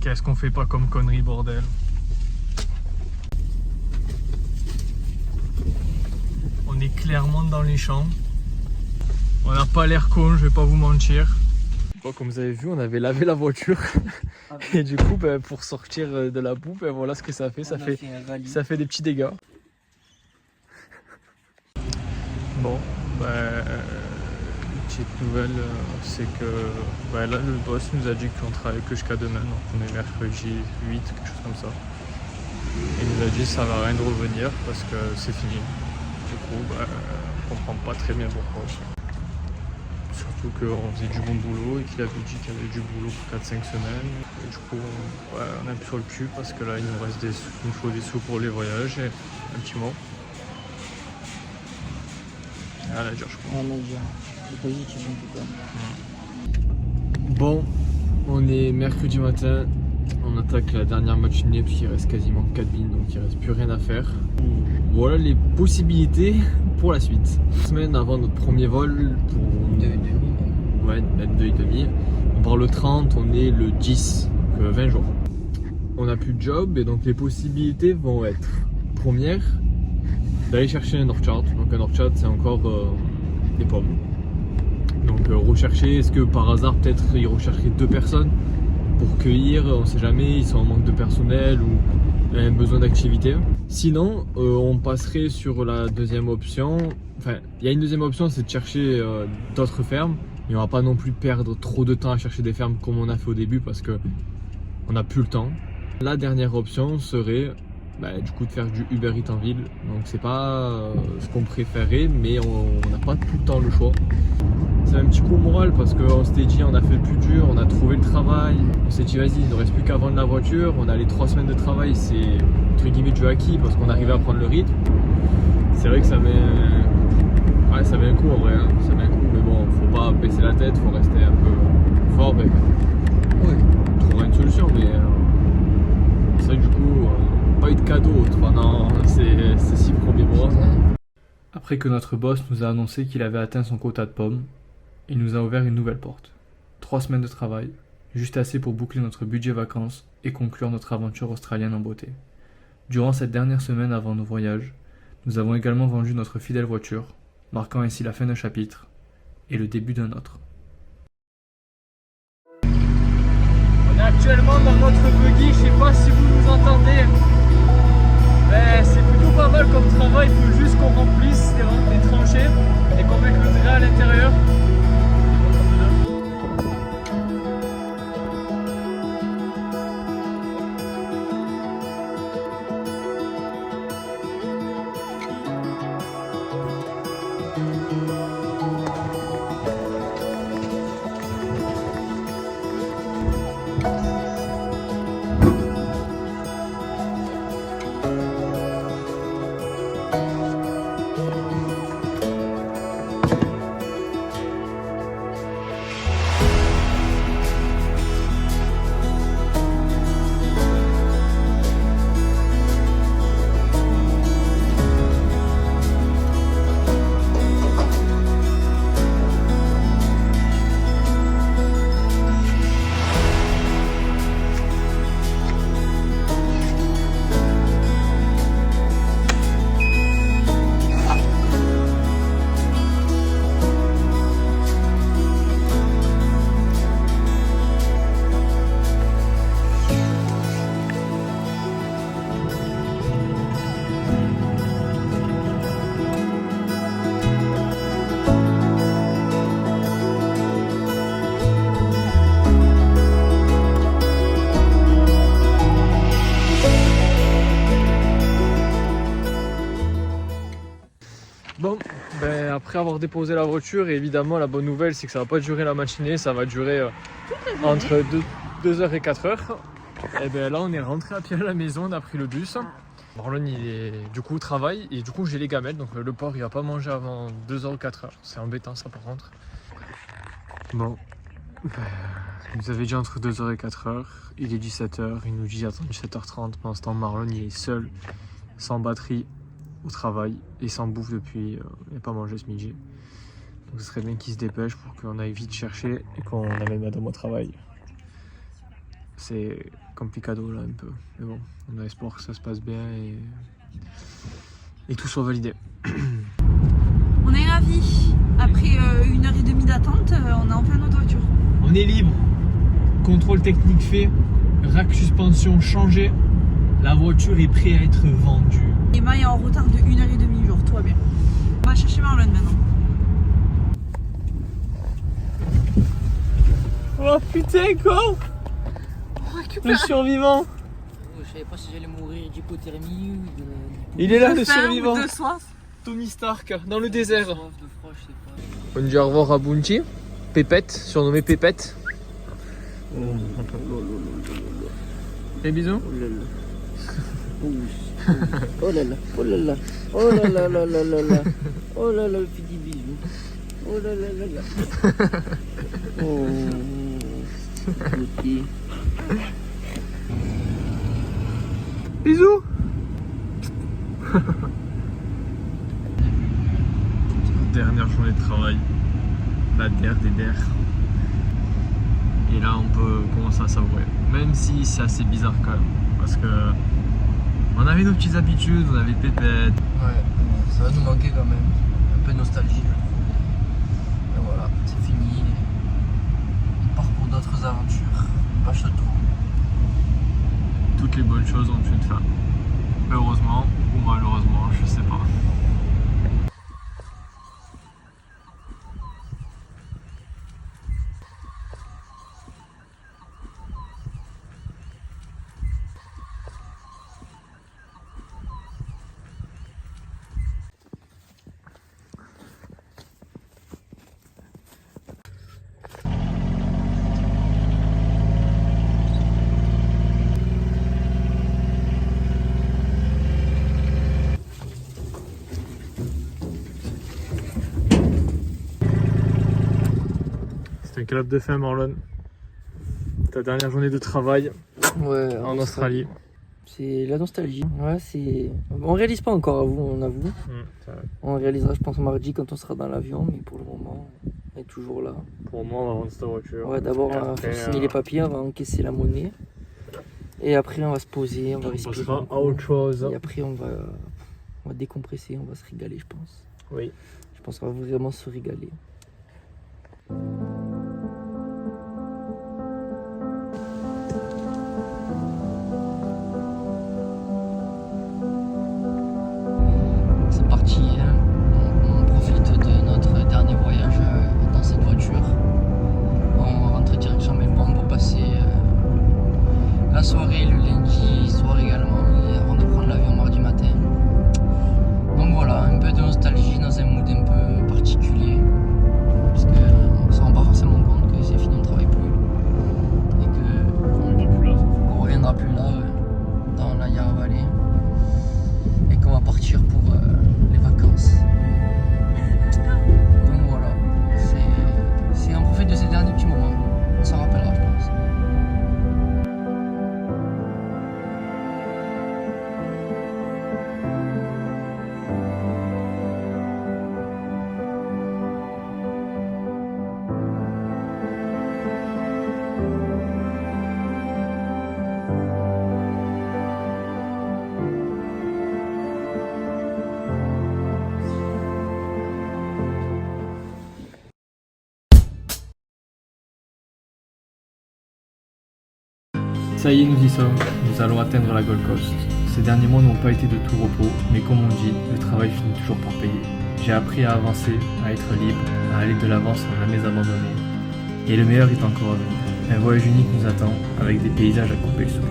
Qu'est-ce qu'on fait pas comme connerie, bordel? On est clairement dans les champs. On n'a pas l'air con, je vais pas vous mentir. Bon, comme vous avez vu, on avait lavé la voiture. Et du coup, pour sortir de la boue, voilà ce que ça fait. Ça fait des petits dégâts. Bon, petite nouvelle, c'est que là, le boss nous a dit qu'on travaille que jusqu'à demain. Donc on est mercredi 8, quelque chose comme ça. Et il nous a dit ça va rien de revenir parce que c'est fini. Du coup, on comprend pas très bien pourquoi. Surtout qu'on faisait du bon boulot et qu'il avait dit qu'il y avait du boulot pour 4-5 semaines. Et du coup, on est un peu sur le cul parce que là, il nous reste il nous faut des sous pour les voyages et un petit mot. À la dure, je crois. À la dure. C'est positif en tout cas. Bon, on est mercredi matin. On attaque la dernière matinée parce qu'il reste quasiment 4 bins, donc il reste plus rien à faire. Voilà les possibilités pour la suite. Une semaine avant notre premier vol pour 2,5. Ouais, même 2,5. On part le 30, on est le 10, donc 20 jours. On n'a plus de job et donc les possibilités vont être, première, d'aller chercher un orchard. Donc un orchard c'est encore des pommes. Donc rechercher, est-ce que par hasard peut-être ils rechercheraient 2 personnes pour cueillir, on sait jamais, ils sont en manque de personnel ou un besoin d'activité. Sinon, on passerait sur la deuxième option. Enfin, il y a une deuxième option, c'est de chercher d'autres fermes. Mais on va pas non plus perdre trop de temps à chercher des fermes comme on a fait au début parce que on n'a plus le temps. La dernière option serait du coup de faire du Uber Eats en ville. Donc c'est pas ce qu'on préférait, mais on n'a pas tout le temps le choix. C'est un petit coup au moral parce qu'on s'était dit on a fait le plus dur, on a trouvé le travail. On s'est dit vas-y, il ne reste plus qu'à vendre la voiture. On a les 3 semaines de travail, c'est entre guillemets du acquis parce qu'on arrivait à prendre le rythme. C'est vrai que ça met un coup en vrai, hein. Ça met un coup, mais bon, faut pas baisser la tête, faut rester un peu fort et trouver une solution. Mais c'est vrai que du coup, pas eu de cadeau pendant ces 6 premiers mois. Après que notre boss nous a annoncé qu'il avait atteint son quota de pommes, il nous a ouvert une nouvelle porte. 3 semaines de travail, juste assez pour boucler notre budget vacances et conclure notre aventure australienne en beauté. Durant cette dernière semaine avant nos voyages, nous avons également vendu notre fidèle voiture, marquant ainsi la fin d'un chapitre et le début d'un autre. On est actuellement dans notre buggy, je sais pas si vous nous entendez. Mais c'est plutôt pas mal comme travail, il faut juste qu'on remplisse les tranchées et qu'on mette le drain à l'intérieur. Bon, après avoir déposé la voiture, et évidemment la bonne nouvelle c'est que ça va pas durer la matinée, ça va durer entre 2h et 4h. Et là on est rentré à pied à la maison, on a pris le bus. Marlon il est du coup au travail et du coup j'ai les gamelles, donc le porc il va pas manger avant 2h ou 4h. C'est embêtant ça par contre. Bon, il nous avait dit entre 2h et 4h, il est 17h, il nous dit attends 17h30, pendant ce temps Marlon il est seul, sans batterie, au travail et sans bouffe depuis, il n'a pas mangé ce midi. Donc ce serait bien qu'il se dépêche pour qu'on aille vite chercher et qu'on amène madame au travail. C'est complicado là un peu, mais bon, on a espoir que ça se passe bien et tout soit validé. On est ravis. Après 1h30 d'attente, on a enfin notre voiture. On est libre, contrôle technique fait, rack suspension changé, la voiture est prête à être vendue. Emma est en retard de 1h30, genre toi bien. On va chercher Marlon maintenant. Oh putain quoi, le survivant. Je savais pas si j'allais mourir d'hypothermie ou de... Il est là De le faim survivant. ou de soif. Tony Stark dans le désert. Soif de froid, je sais pas. On dit au revoir à Bounty, Pépette, surnommé Pépette. Fais bisous. Oh là là, oh là là, oh là là là là là là, oh là là, le petit bisou. Oh là là là là. Oh, petit. Bisous. Dernière journée de travail, la der des der. Et là on peut commencer à savourer, même si c'est assez bizarre quand même, parce que on avait nos petites habitudes, on avait Pépette. Ouais, ça va nous manquer quand même, un peu de nostalgie. Et voilà, c'est fini. Il part pour d'autres aventures, pas château. Toutes les bonnes choses ont une fin. Heureusement ou malheureusement, je sais pas. C'est un clap de fin, Marlon. Ta dernière journée de travail Ouais, en Australie. C'est la nostalgie. Ouais, c'est. On réalise pas encore, on avoue. On réalisera, je pense, mardi quand on sera dans l'avion, mais pour le moment, on est toujours là. Pour moi, on va rendre cette voiture. Ouais, d'abord, on va faire signer les papiers, on va encaisser la monnaie. Et après, on va se poser, on va respirer. On passera à autre chose. Et après, on va décompresser, on va se régaler, je pense. Oui. Je pense qu'on va vraiment se régaler. C'est parti, hein. On profite de notre dernier voyage dans cette voiture. On rentre direction Melbourne pour passer la soirée, le lundi soir également, et avant de prendre l'avion mardi matin. Donc voilà, un peu de nostalgie dans un mood un peu particulier, parce qu'on ne se rend pas forcément compte que c'est fini, on ne travaille plus et qu'on ne reviendra plus là dans la Yarra Valley et qu'on va partir pour les vacances. Donc voilà, on profite de ces derniers petits moments, on s'en rappellera, je pense. Ça y est, nous y sommes. Nous allons atteindre la Gold Coast. Ces derniers mois n'ont pas été de tout repos, mais comme on dit, le travail finit toujours par payer. J'ai appris à avancer, à être libre, à aller de l'avant sans jamais abandonner. Et le meilleur est encore à venir. Un voyage unique nous attend, avec des paysages à couper le souffle.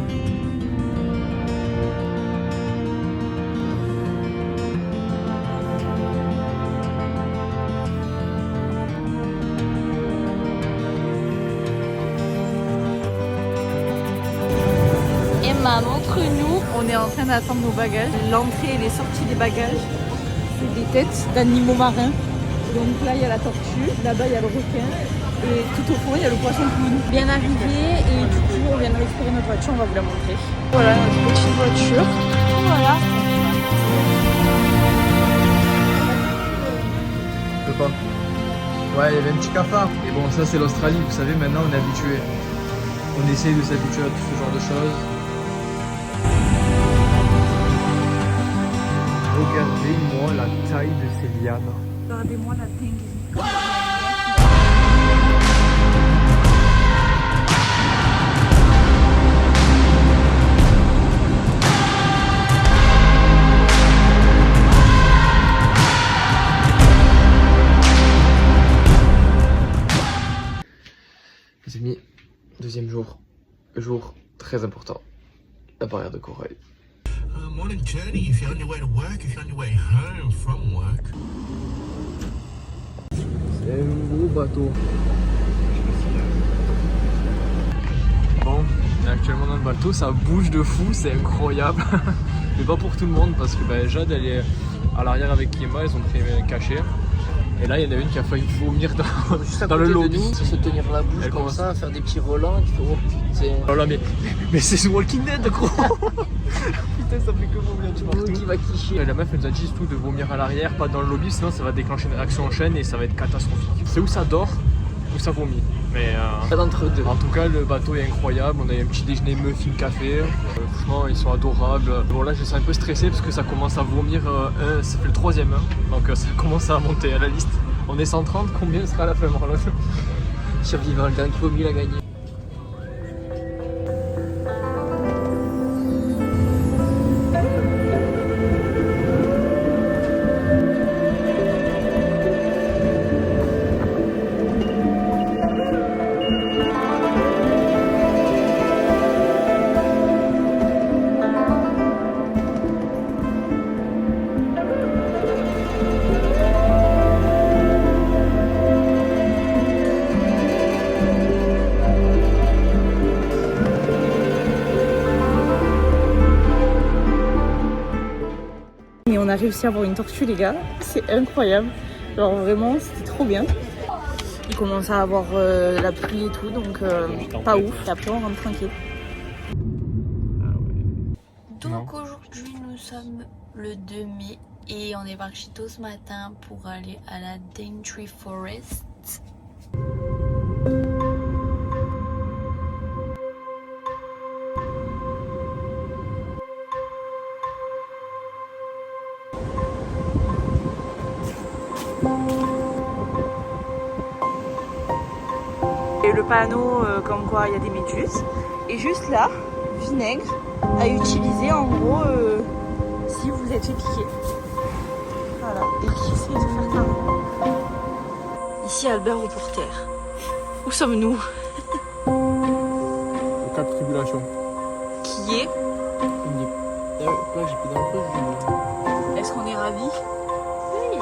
Emma, montre-nous. On est en train d'attendre nos bagages. L'entrée et les sorties des bagages, c'est des têtes d'animaux marins. Donc là, il y a la tortue, là-bas, il y a le requin. Et tout au fond, il y a le poisson clown. Bien arrivé, et du coup, on vient de récupérer notre voiture, on va vous la montrer. Voilà notre petite voiture. Voilà. Je peux pas. Ouais, il y avait un petit cafard. Et bon, ça c'est l'Australie, vous savez, maintenant on est habitué. On essaye de s'habituer à tout ce genre de choses. Regardez-moi la taille de ces lianes. Regardez-moi la dingue. Les amis, deuxième jour très important, la barrière de corail. morning journey if you're on your way to work, if you're on your way home from work. C'est un gros bateau. Bon, on est actuellement dans le bateau, ça bouge de fou, c'est incroyable. Mais pas pour tout le monde parce que Jade elle est à l'arrière avec Emma, ils ont pris un cachet. Et là il y en a une qui a failli vomir dans le lobby. Se tenir la bouche Elle comme commence ça, faire des petits relents, tu fais oh putain. Oh là mais c'est The Walking Dead gros. Putain ça fait que vomir du partout. Qui va clicher. La meuf elle nous a dit tout de vomir à l'arrière, pas dans le lobby, sinon ça va déclencher une réaction en chaîne et ça va être catastrophique. C'est où ça dort, où ça vomit. Mais Pas d'entre deux. en tout cas le bateau est incroyable, on a eu un petit déjeuner muffin café, franchement ils sont adorables. Bon là je suis un peu stressé parce que ça commence à vomir, ça fait le 3e donc ça commence à monter à la liste. On est 130, combien sera la fin Marlon? Survivant, le dernier qui vomit, il a gagné. Et on a réussi à avoir une tortue les gars, c'est incroyable, genre vraiment c'était trop bien. Il commence à avoir la pluie et tout donc pas ouf, et après on rentre tranquille. Donc aujourd'hui nous sommes le 2 mai et on est parti tôt ce matin pour aller à la Daintree Forest. Et le panneau comme quoi il y a des méduses. Et juste là, vinaigre à utiliser en gros si vous êtes fait piquer. Voilà. Et qui c'est de faire ça? Ici Albert Reporter. Où sommes-nous? Au Cap Tribulation. Qui est? Là j'ai pris dans le feu. Est-ce qu'on est ravis? Oui.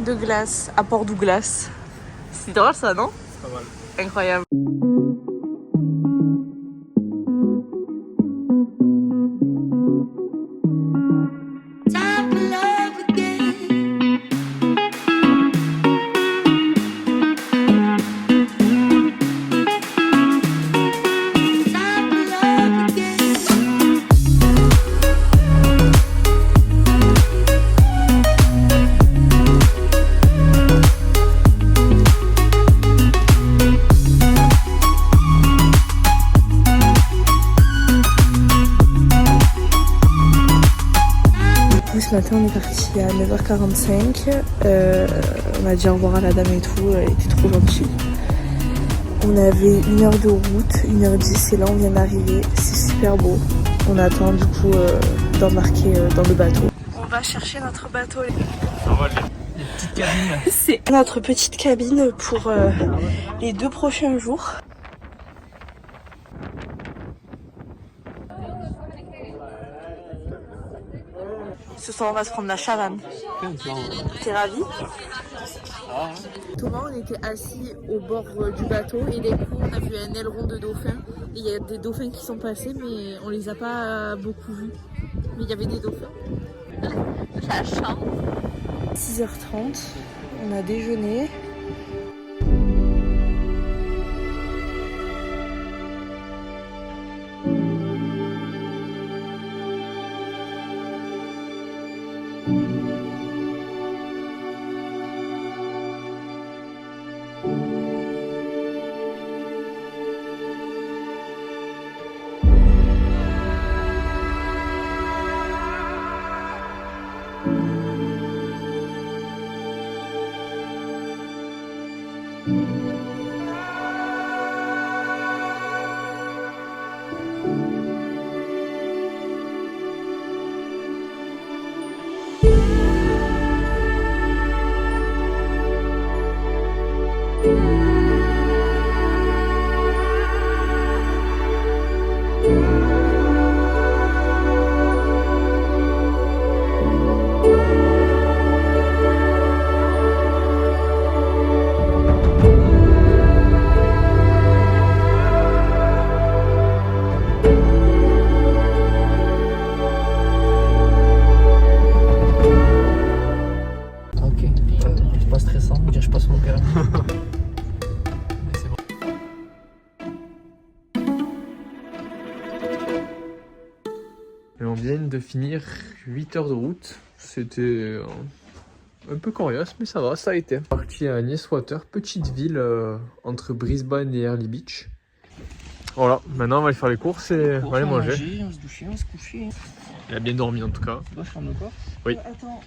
De glace à Port Douglas. C'est drôle ça, non? Pas mal. Incroyable. Time for love again. Time for love again. Ce matin on est parti à 9h45, on a dit au revoir à la dame et tout, elle était trop gentille. On avait 1 heure de route, 1h10 et là on vient d'arriver, c'est super beau. On attend du coup d'embarquer dans le bateau. On va chercher notre bateau. Les petites cabines. C'est notre petite cabine pour les 2 prochains jours. Ce soir, on va se prendre la chavanne. T'es ravi? Thomas, on était assis au bord du bateau et d'un coup, on a vu un aileron de dauphin. Et il y a des dauphins qui sont passés, mais on les a pas beaucoup vus. Mais il y avait des dauphins. La chambre. 6h30, on a déjeuné. Et on vient de finir 8 heures de route. C'était un peu coriace, mais ça va, ça a été. Parti à Nieswater, petite ville entre Brisbane et Early Beach. Voilà, maintenant on va aller faire les courses et on va aller manger. On se doucher, on se coucher. Il a bien dormi en tout cas. Oui. Attends.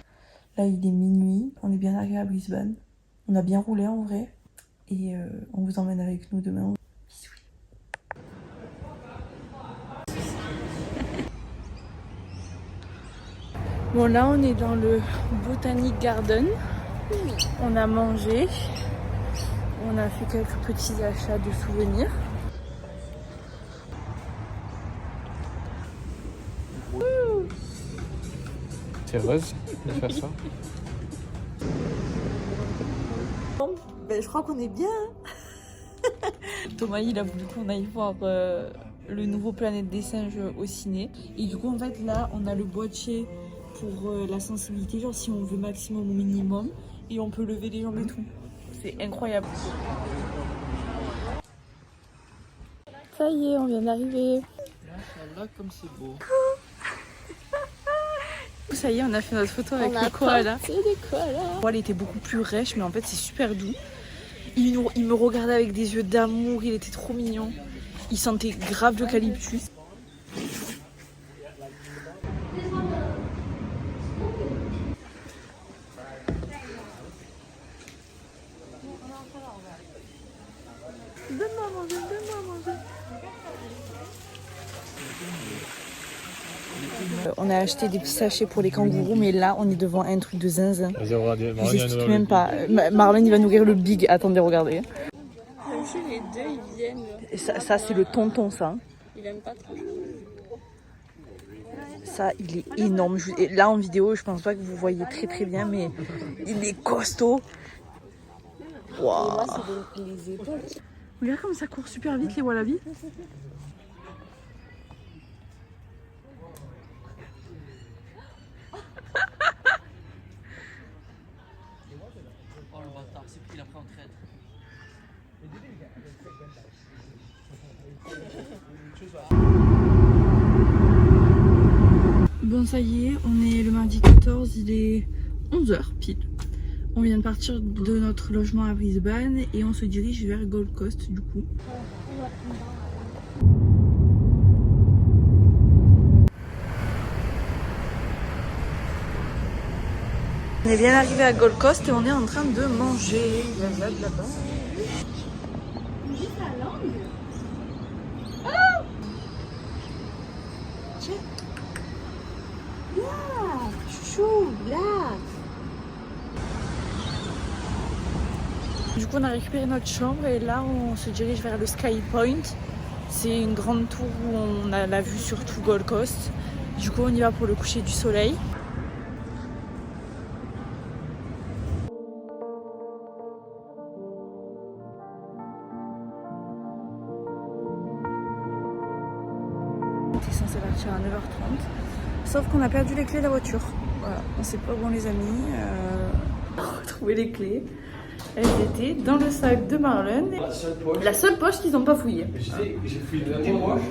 Là il est minuit, on est bien arrivé à Brisbane. On a bien roulé en vrai. Et on vous emmène avec nous demain. Bisous. Bon là on est dans le Botanic Garden. On a mangé. On a fait quelques petits achats de souvenirs. C'est heureuse de faire ça. Ben, je crois qu'on est bien. Thomas il a voulu qu'on aille voir le nouveau Planète des Singes au ciné. Et du coup en fait là on a le boîtier pour la sensibilité, genre si on veut maximum ou minimum. Et on peut lever les jambes et tout. C'est incroyable. Ça y est, on vient d'arriver. Là comme c'est beau. Ça y est, on a fait notre photo avec le koala. Elle était beaucoup plus rêche, mais en fait c'est super doux. Il me regardait avec des yeux d'amour, il était trop mignon. Il sentait grave l'eucalyptus. Donne-moi à manger, donne-moi à manger. On a acheté des petits sachets pour les kangourous, mais là on est devant un truc de zinzin. Je vous explique même pas. Marlon il va nourrir le big. Attendez, regardez. Les deux ils viennent. Et ça c'est le tonton, ça. Il aime pas trop. Ça il est énorme. Et là en vidéo je pense pas que vous voyez très très bien, mais il est costaud. Waouh. Moi c'est les épaules. Regarde comme ça court super vite les wallabies. Oh le bâtard, c'est pris, il a pris en traite. Bon ça y est, on est le mardi 14, il est 11h pile. On vient de partir de notre logement à Brisbane et on se dirige vers Gold Coast du coup. On est bien arrivé à Gold Coast et on est en train de manger. Là-bas. Juste la langue. Tiens. Là, chou, là. Du coup on a récupéré notre chambre et là on se dirige vers le Sky Point. C'est une grande tour où on a la vue sur tout Gold Coast. Du coup on y va pour le coucher du soleil. On était censé partir à 9h30. Sauf qu'on a perdu les clés de la voiture. Voilà, on sait pas où on les a mis. On a retrouvé les clés. Elles étaient dans le sac de Marlon. La seule poche qu'ils n'ont pas fouillée. J'ai fouillé de tes poches.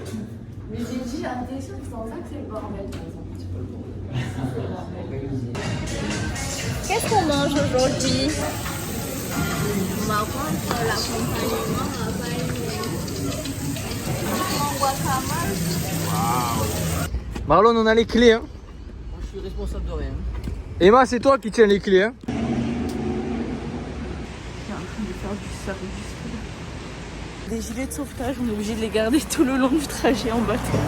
Mais j'ai dit, attention, c'est en ça que c'est le bordel. Qu'est-ce qu'on mange aujourd'hui? On va prendre l'accompagnement, on va faire un guacamole. Marlon, on a les clés. Hein. Moi, je suis responsable de rien. Emma, c'est toi qui tiens les clés. Hein. Il est en train de faire du surf juste là. Des gilets de sauvetage, on est obligé de les garder tout le long du trajet en bateau.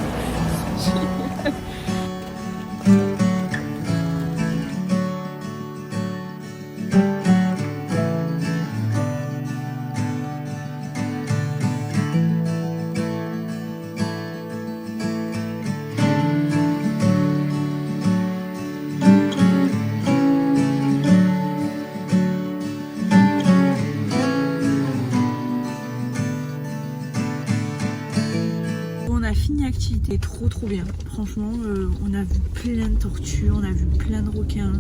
On a fini l'activité, trop bien. Franchement, on a vu plein de tortues, on a vu plein de requins.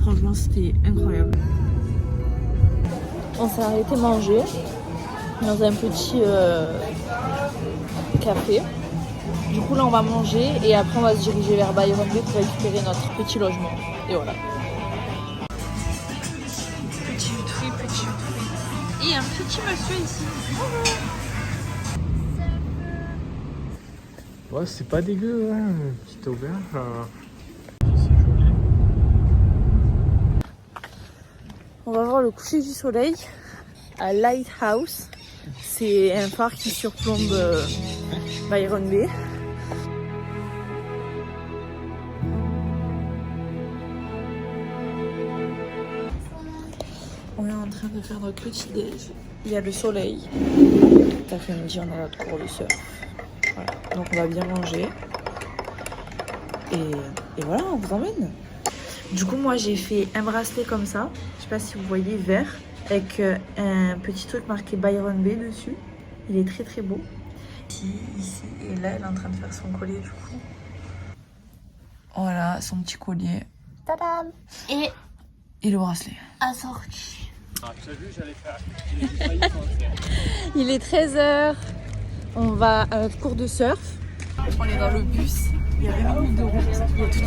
Franchement, c'était incroyable. On s'est arrêté manger dans un petit café. Du coup, là, on va manger et après, on va se diriger vers Byron Bay pour récupérer notre petit logement. Et voilà. Petit jus de fruits. Et un petit monsieur ici. Ouais, c'est pas dégueu, hein, petite auberge. On va voir le coucher du soleil à Lighthouse. C'est un phare qui surplombe Byron Bay. On est en train de faire notre petit déj. Il y a le soleil. Cet après-midi, on a notre cours de surf. Voilà. Donc on va bien manger. Et voilà, on vous emmène. Du coup, moi j'ai fait un bracelet comme ça. Je sais pas si vous voyez, vert. Avec un petit truc marqué Byron Bay dessus. Il est très beau. Ici. Et là, elle est en train de faire son collier du coup. Voilà, son petit collier. Tadam! Et Et le bracelet. assorti. Ah, tu as vu, j'allais faire. J'ai failli penser. Il est 13h. On va à notre cours de surf. On est dans le bus. Il y a 20 minutes de route. Il y a toute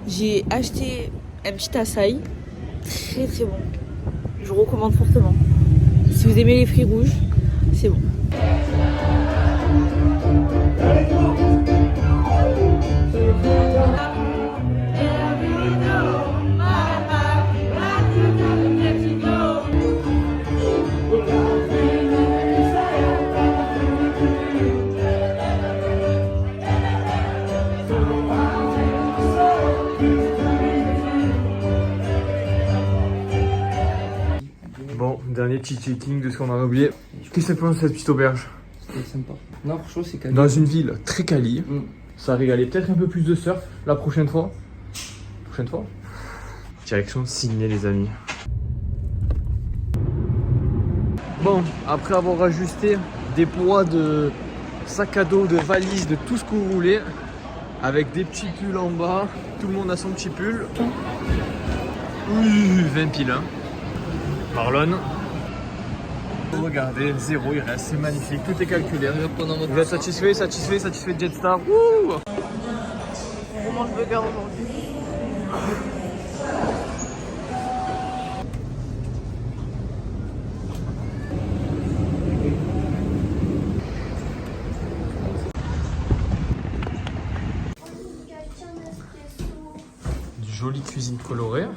J'ai acheté un petit açaï. Très bon. Je recommande fortement. Si vous aimez les fruits rouges, c'est bon. Bon, dernier petit checking de ce qu'on en a oublié. Qu'est-ce que ça pense cette petite auberge? C'était sympa. Non, franchement, c'est calme. Dans une ville très quali. Ça a régalé, peut-être un peu plus de surf la prochaine fois. Direction Sydney, les amis. Bon, après avoir ajusté des poids de sac à dos, de valise, de tout ce que vous voulez, avec des petits pulls en bas, tout le monde a son petit pull. Oui, 20 piles, hein. Marlon. Regardez, 0 il reste, c'est magnifique, tout est calculé. Vous êtes satisfait de Jetstar. Wouh! On mange burger aujourd'hui. Du joli cuisine colorée.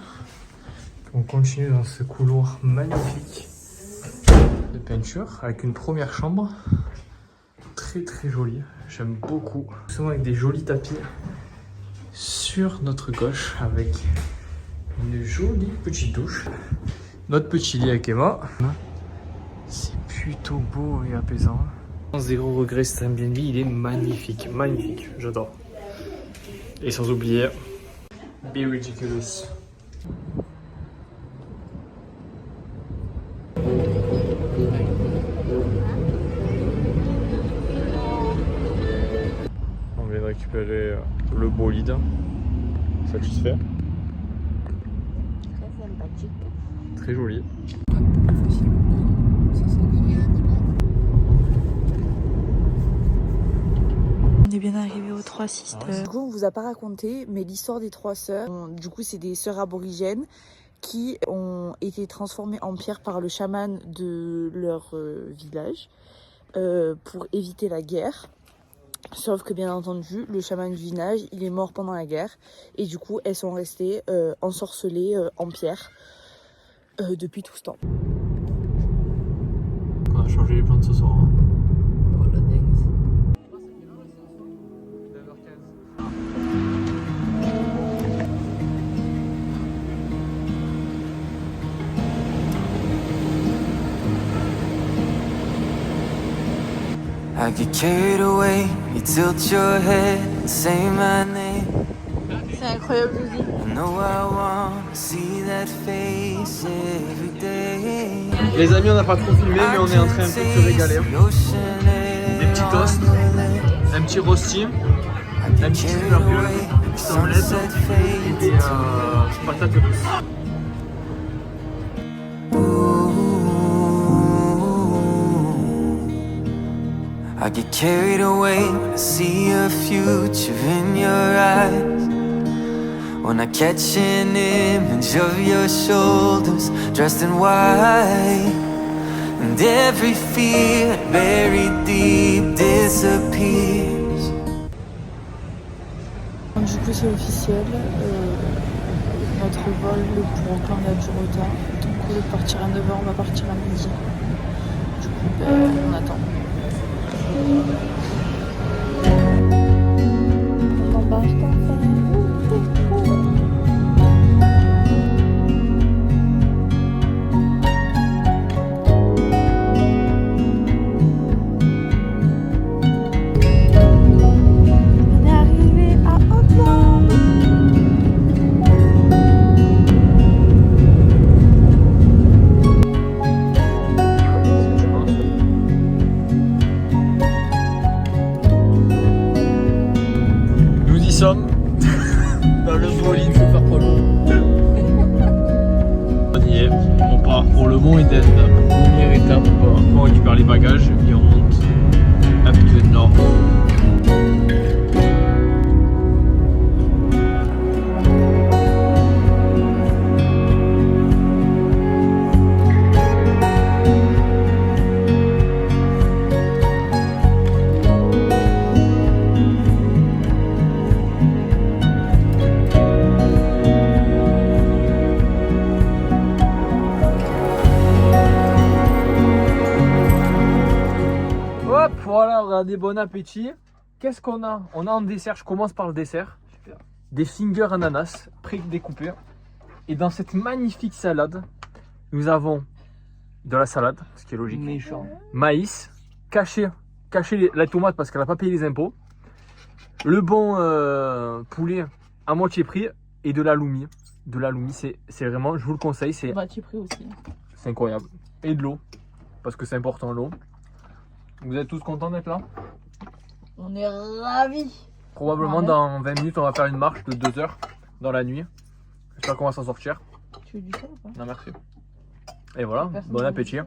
On continue dans ce couloir magnifique de peinture avec une première chambre très jolie, j'aime beaucoup, souvent avec des jolis tapis sur notre gauche avec une jolie petite douche, notre petit lit avec Emma. C'est plutôt beau et apaisant. Zéro regret, cet Airbnb, il est magnifique, j'adore. Et sans oublier Be Ridiculous. On vient de récupérer le bolide. Satisfait. Très sympathique. Très joli. On est bien arrivé aux Trois Sisters. Du coup, on vous a pas raconté, mais l'histoire des trois sœurs. Du coup, c'est des sœurs aborigènes qui ont été transformées en pierre par le chaman de leur village pour éviter la guerre. Sauf que bien entendu, le chaman du village, il est mort pendant la guerre. Et du coup, elles sont restées ensorcelées en pierre depuis tout ce temps. On a changé les plans de ce soir. Hein. Oh la dingue. I get carried away, you tilt your head and say my name. C'est incroyable de vivre. I know I want to see that face every day. Les amis, on n'a pas trop filmé, mais on est en train de se régaler. Des petits toasts, un petit rosti, un petit burger, une petite omelette et des patates douces. I get carried away when I see a future in your eyes. When I catch an image of your shoulders dressed in white, and every fear buried deep disappears. Du coup c'est officiel, notre vol, le pour encore on a du retard. Donc au lieu de partir à 9h, on va partir à midi. Du coup on attend. On embarque enfin. On est arrivé à Auckland. Dans le bolide, je vais faire pas long. On y est, on part pour le Mont Eden, première étape, on récupère les bagages et on monte up to the north. Hop, voilà, regardez, bon appétit. Qu'est-ce qu'on a? On a en dessert, je commence par le dessert. Des fingers ananas pré-découpés. Et dans cette magnifique salade, nous avons de la salade, ce qui est logique. Méchant. Maïs, caché la tomate parce qu'elle n'a pas payé les impôts. Le bon poulet à moitié prix et de l'aloumi. De l'aloumi, c'est vraiment, je vous le conseille, c'est Moitié prix aussi. incroyable. Et de l'eau, parce que c'est important l'eau. Vous êtes tous contents d'être là? On est ravis. Probablement dans 20 minutes, on va faire une marche de 2 heures dans la nuit. J'espère qu'on va s'en sortir. Tu veux du sel ou pas? Non, merci. Et voilà, bon appétit.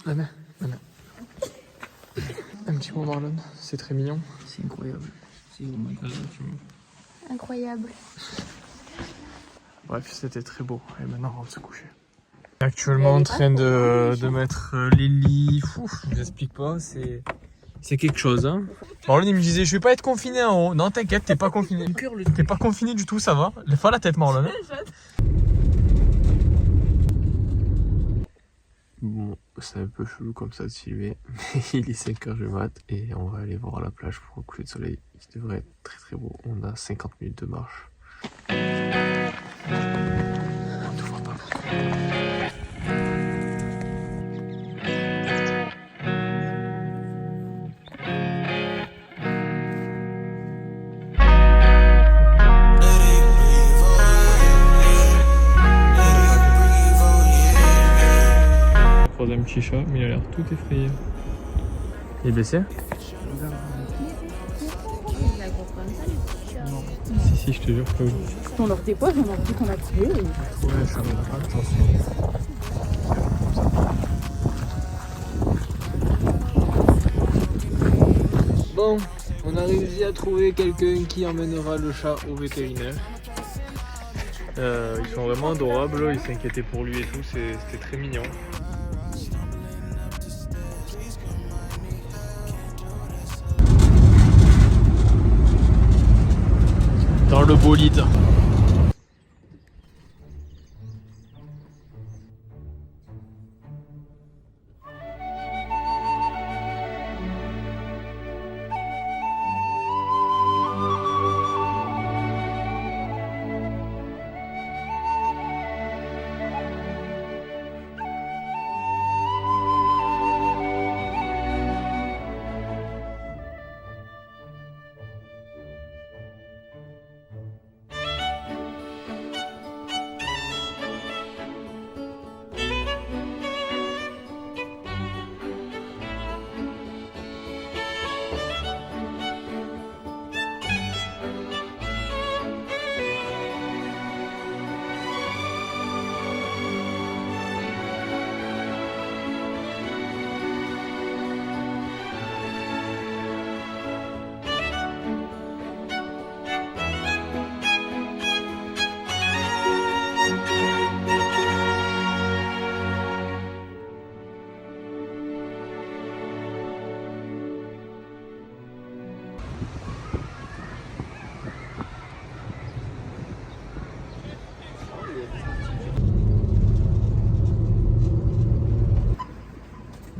Maman. Un petit mot Marlon, c'est très mignon. C'est incroyable. C'est vraiment incroyable. Incroyable. Bref, c'était très beau. Et maintenant, on va se coucher. Actuellement en train de mettre les lits. Ouf, je vous explique pas, c'est quelque chose. Hein. Marlon, il me disait, je vais pas être confiné en haut. Non, t'inquiète, t'es pas confiné. T'es pas confiné du tout, ça va. Lève pas la tête, Marlon. Hein. Bon, c'est un peu chelou comme ça de filmer, mais il est 5h du mat et on va aller voir la plage pour le coucher de soleil. Il devrait être très très beau. On a 50 minutes de marche. On ne voit pas beaucoup. Un petit chat, mais il a l'air tout effrayé. Il est blessé? Si, je te jure que oui. On leur dépose, on leur dit qu'on a trouvé. Ouais, je suis en train de Bon, on a réussi à trouver quelqu'un qui emmènera le chat au vétérinaire. Ils sont vraiment adorables, ils s'inquiétaient pour lui et tout, c'était très mignon. Dans le bolide.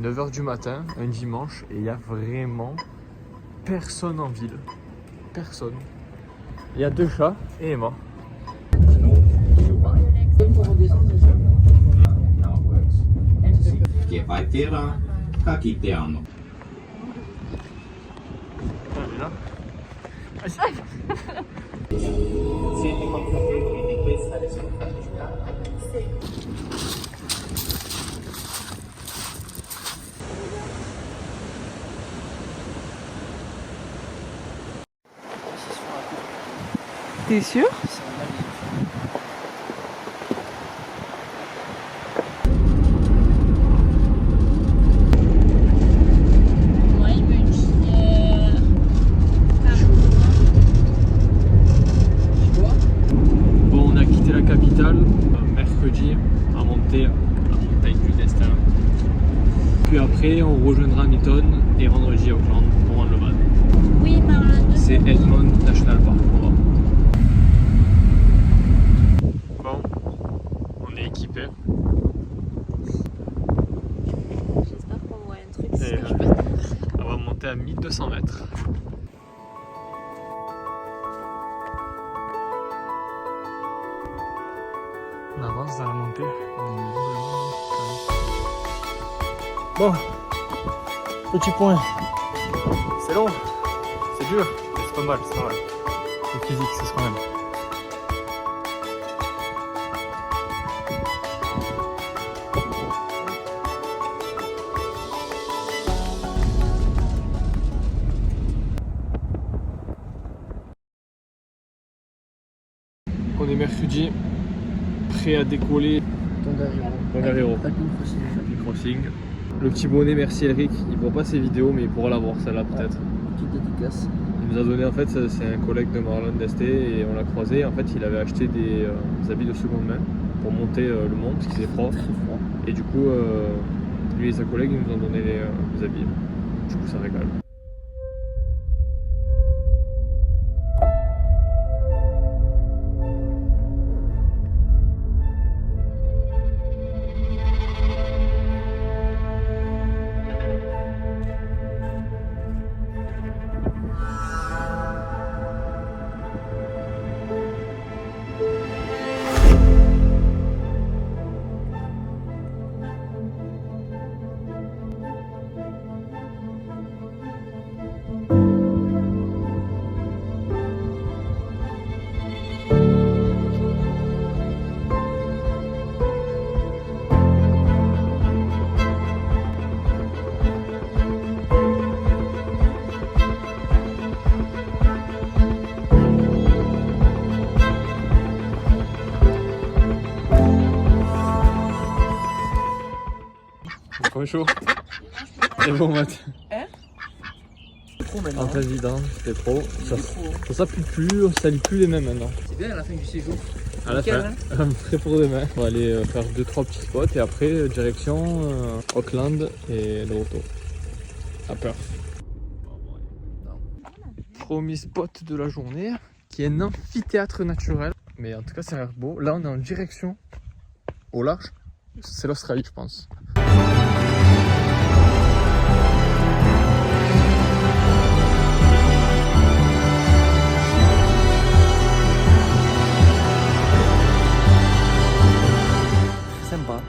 « 9h du matin, un dimanche, et il n'y a vraiment personne en ville. Personne. Il y a 2 chats et Emma. T'es sûr? Bon, on a quitté la capitale mercredi à monter la montagne du destin. Puis après, on rejoindra Hamilton et vendredi à Auckland pour rendre le van. Oui, C'est Edmond National Park. Bon, on est équipés. J'espère qu'on voit un truc. Et, on va monter à 1200 mètres. On avance dans la montée. Bon, petit point. C'est long, c'est dur, mais c'est pas mal, c'est pas mal. Le physique, c'est ce qu'on aime. On est mercredi, prêt à décoller. Tongariro. Happy Crossing. Le petit bonnet, merci Elric. Il voit pas ses vidéos, mais il pourra la voir celle-là peut-être. Petite dédicace. Il nous a donné, en fait, c'est un collègue de Marlon d'Este et on l'a croisé. En fait, il avait acheté des habits de seconde main pour monter le mont parce qu'il faisait froid. Très froid. Et du coup, lui et sa collègue, ils nous ont donné les habits. Du coup, ça régale. Trop chaud. C'est bon, Matt. trop maintenant. En pleine vidange, c'était trop. Il est trop, hein. Ça pue plus, on salit plus les mêmes maintenant. C'est bien à la fin du séjour. À la Nickel, fin, prêt pour demain. On va aller faire 2-3 petits spots et après direction Auckland et de retour à Perth. Premier spot de la journée qui est un amphithéâtre naturel. Mais en tout cas, ça a l'air beau. Là, on est en direction au large. C'est l'Australie, je pense. Sympa.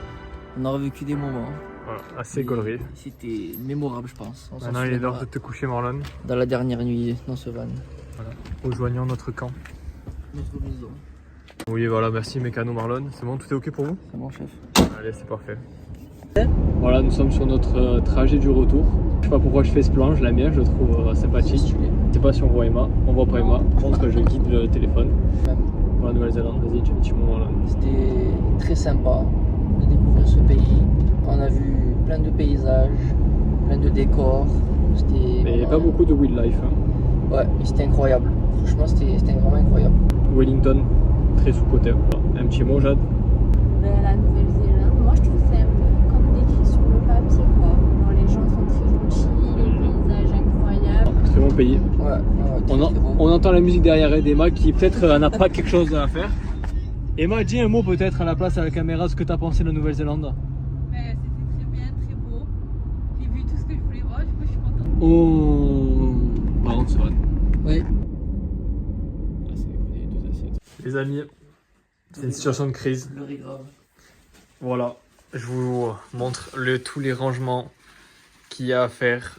On a revécu des moments. Voilà, assez gaulerie. C'était mémorable, je pense. On s'en Maintenant, il est l'heure souviendra de te coucher, Marlon. dans la dernière nuit dans ce van. Voilà. Rejoignons notre camp. Notre maison. Oui, voilà, merci Mécano Marlon. C'est bon, tout est ok pour vous? C'est bon, chef. Allez, c'est parfait. Voilà, nous sommes sur notre trajet du retour. Je sais pas pourquoi je fais ce plan, je l'aime bien, je le trouve sympathique. Je sais pas si on voit Emma, on voit pas Emma. Par contre, je guide le téléphone pour la Nouvelle-Zélande. Vas-y, tu as un petit mot là. C'était très sympa de découvrir ce pays. On a vu plein de paysages, plein de décors. Mais il n'y a pas beaucoup de wildlife. Hein. Ouais, mais c'était incroyable. Franchement, c'était vraiment incroyable. Wellington, très sous-côté. Voilà. Un petit mot, Jade? La Nouvelle-Zélande, moi je trouve que c'est un peu comme décrit sur le papier quoi. Alors, les gens sont très gentils, les paysages incroyables. Très bon pays. Ouais, très beau. On entend la musique derrière d'Emma qui peut-être n'a pas quelque chose à faire. Emma, dis un mot peut-être à la place à la caméra, ce que tu as pensé de la Nouvelle-Zélande. C'était très bien, très beau. J'ai vu tout ce que je voulais voir, du coup je suis contente. Oh, par contre, c'est vrai. Oui. Les amis, c'est une situation de crise. Le riz grave. Voilà, je vous montre tous les rangements qu'il y a à faire,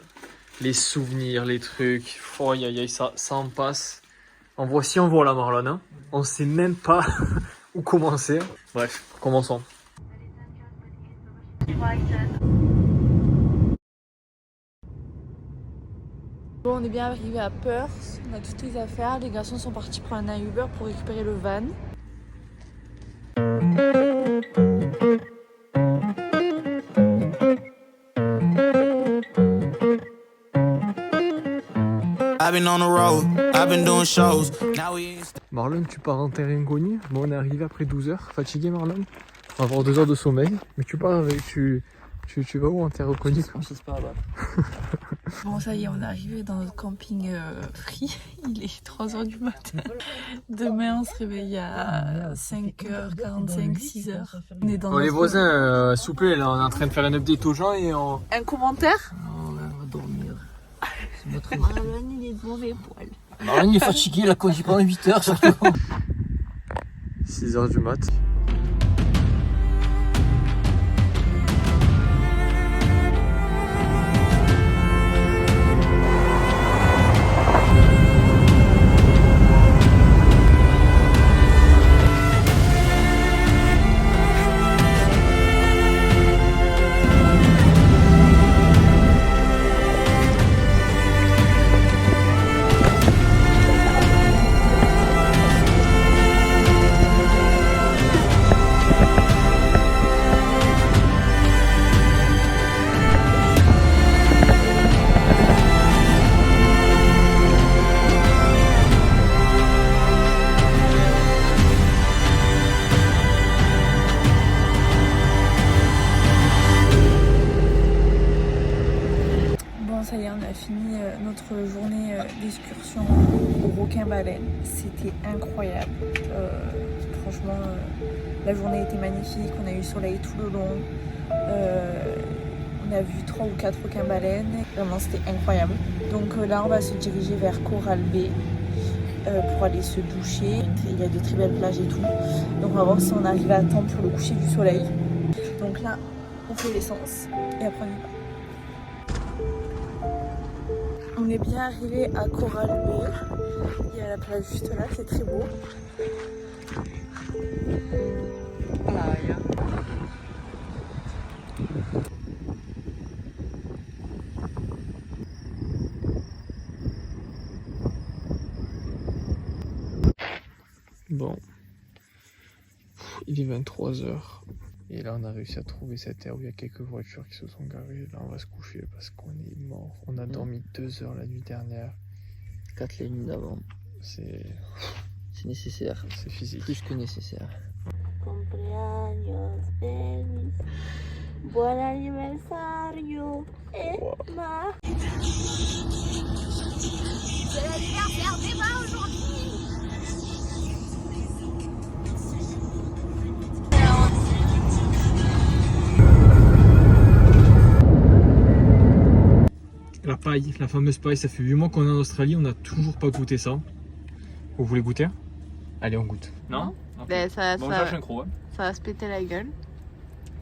les souvenirs, les trucs. Oh, aïe, aïe, ça en passe. En voici, on voit la Marlon. Hein. On sait même pas où commencer. Bref, commençons. Bon, on est bien arrivé à Perth, on a toutes les affaires, les garçons sont partis prendre un Uber pour récupérer le van. I've been on the road, I've been doing shows. Now we ain't Marlon, tu pars en terrain inconnu. Bon, on est arrivé après 12 heures. Fatigué, Marlon. On va avoir 2 heures de sommeil. Mais tu pars avec. Tu vas où en terre inconnue? Je sais pas là-bas. Bon, ça y est, on est arrivé dans notre camping free. Il est 3h du matin. Demain, on se réveille à 5h45, 6h. On est dans les voisins, s'il vous plaît, là, on est en train de faire un update aux gens et on. Un commentaire? On va dormir. C'est notre Marlon, il est de mauvais poil. Marlon, il est fatigué, là, quand il prend 8 heures surtout. 6h du mat. Bon, ça y est, on a fini notre journée d'excursion au requin-baleine. C'était incroyable. Franchement, la journée était magnifique. On a eu le soleil tout le long. On a vu 3 ou 4 requins-baleines. Vraiment, c'était incroyable. Donc là, on va se diriger vers Coral Bay pour aller se doucher. Il y a de très belles plages et tout. Donc on va voir si on arrive à temps pour le coucher du soleil. Donc là, on fait l'essence et après on y va. On est bien arrivé à Coral Bay. Il y a la plage juste là, c'est très beau. Playa. Bon. Il est 23h. Et là, on a réussi à trouver cette aire où il y a quelques voitures qui se sont garées. Là, on va se coucher parce qu'on est mort. On a dormi 2 heures la nuit dernière. 4 la nuit d'avant. C'est nécessaire. C'est physique. Plus que nécessaire. Cumpleaños feliz. Buen aniversario, Emma. C'est l'anniversaire d'Emma aujourd'hui. La paille, la fameuse paille, ça fait 8 mois qu'on est en Australie, on n'a toujours pas goûté ça. Vous voulez goûter? Allez, on goûte. Non? Ok. Ben, ça cherche un croc. Hein. Ça va se péter la gueule.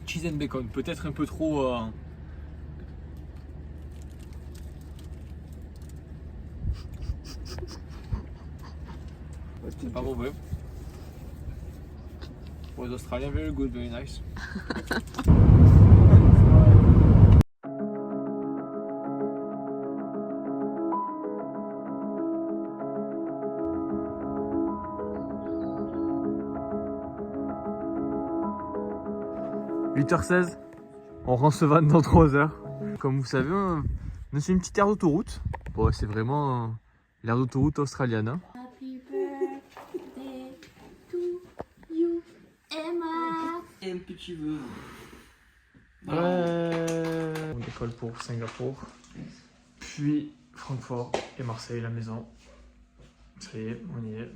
Cheese and bacon, peut-être un peu trop... C'est pas mauvais. For the Australian, very good, very nice. « 8h16, on rend ce van dans 3 heures. Comme vous savez, c'est une petite aire d'autoroute. Bon, c'est vraiment l'aire d'autoroute australienne. Hein. Happy birthday to you, Emma. Et un petit vœu. Ouais. On décolle pour Singapour, puis Francfort et Marseille, la maison. Ça y est, on y est.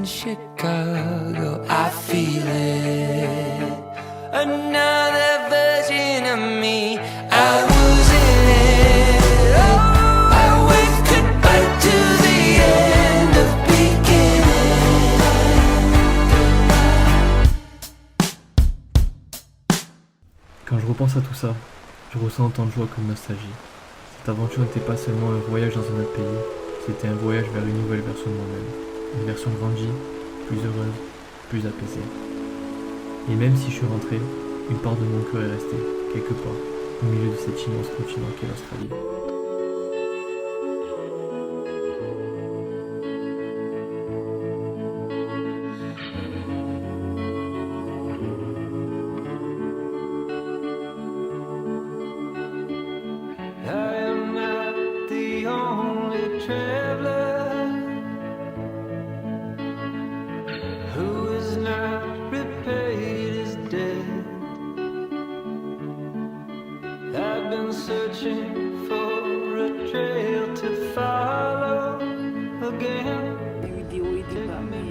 Chicago, I feel it. Another version of me, I was in it. Oh, I waved goodbye to the end of beginning. Quand je repense à tout ça, je ressens autant de joie que de nostalgie. Cette aventure n'était pas seulement un voyage dans un autre pays, c'était un voyage vers une nouvelle version de moi-même. Une version grandie, plus heureuse, plus apaisée. Et même si je suis rentré, une part de mon cœur est restée, quelque part, au milieu de cet immense continent qu'est l'Australie. traveler who is not repaid his debt. I've been searching for a trail to follow again. Il y a eu des hauts et des bas, mais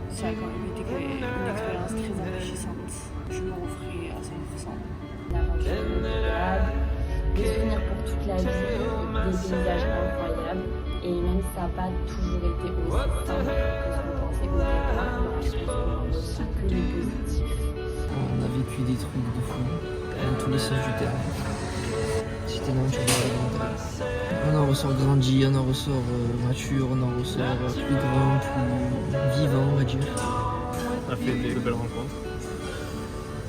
ça a quand même été une expérience très enrichissante. Je me referai à 100%. L'aventure incroyable, des souvenirs pour toute la vie, des paysages incroyables. Et même si ça n'a pas toujours été aussi simple que ce qu'on pensait au départ, je pense qu'on ne retient que le positif. On a vécu des trucs de fou, dans tous les sens du terme. C'était une aventure de on en ressort grandi, on en ressort mature, on en ressort plus grand, plus vivant, on va dire. On a fait des belles rencontres.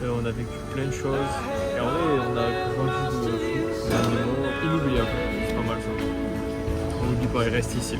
On a vécu plein de choses. Et en vrai, on a grandi de fou. C'est un moment inoubliable. C'est pas mal ça. On n'oublie pas, il reste ici.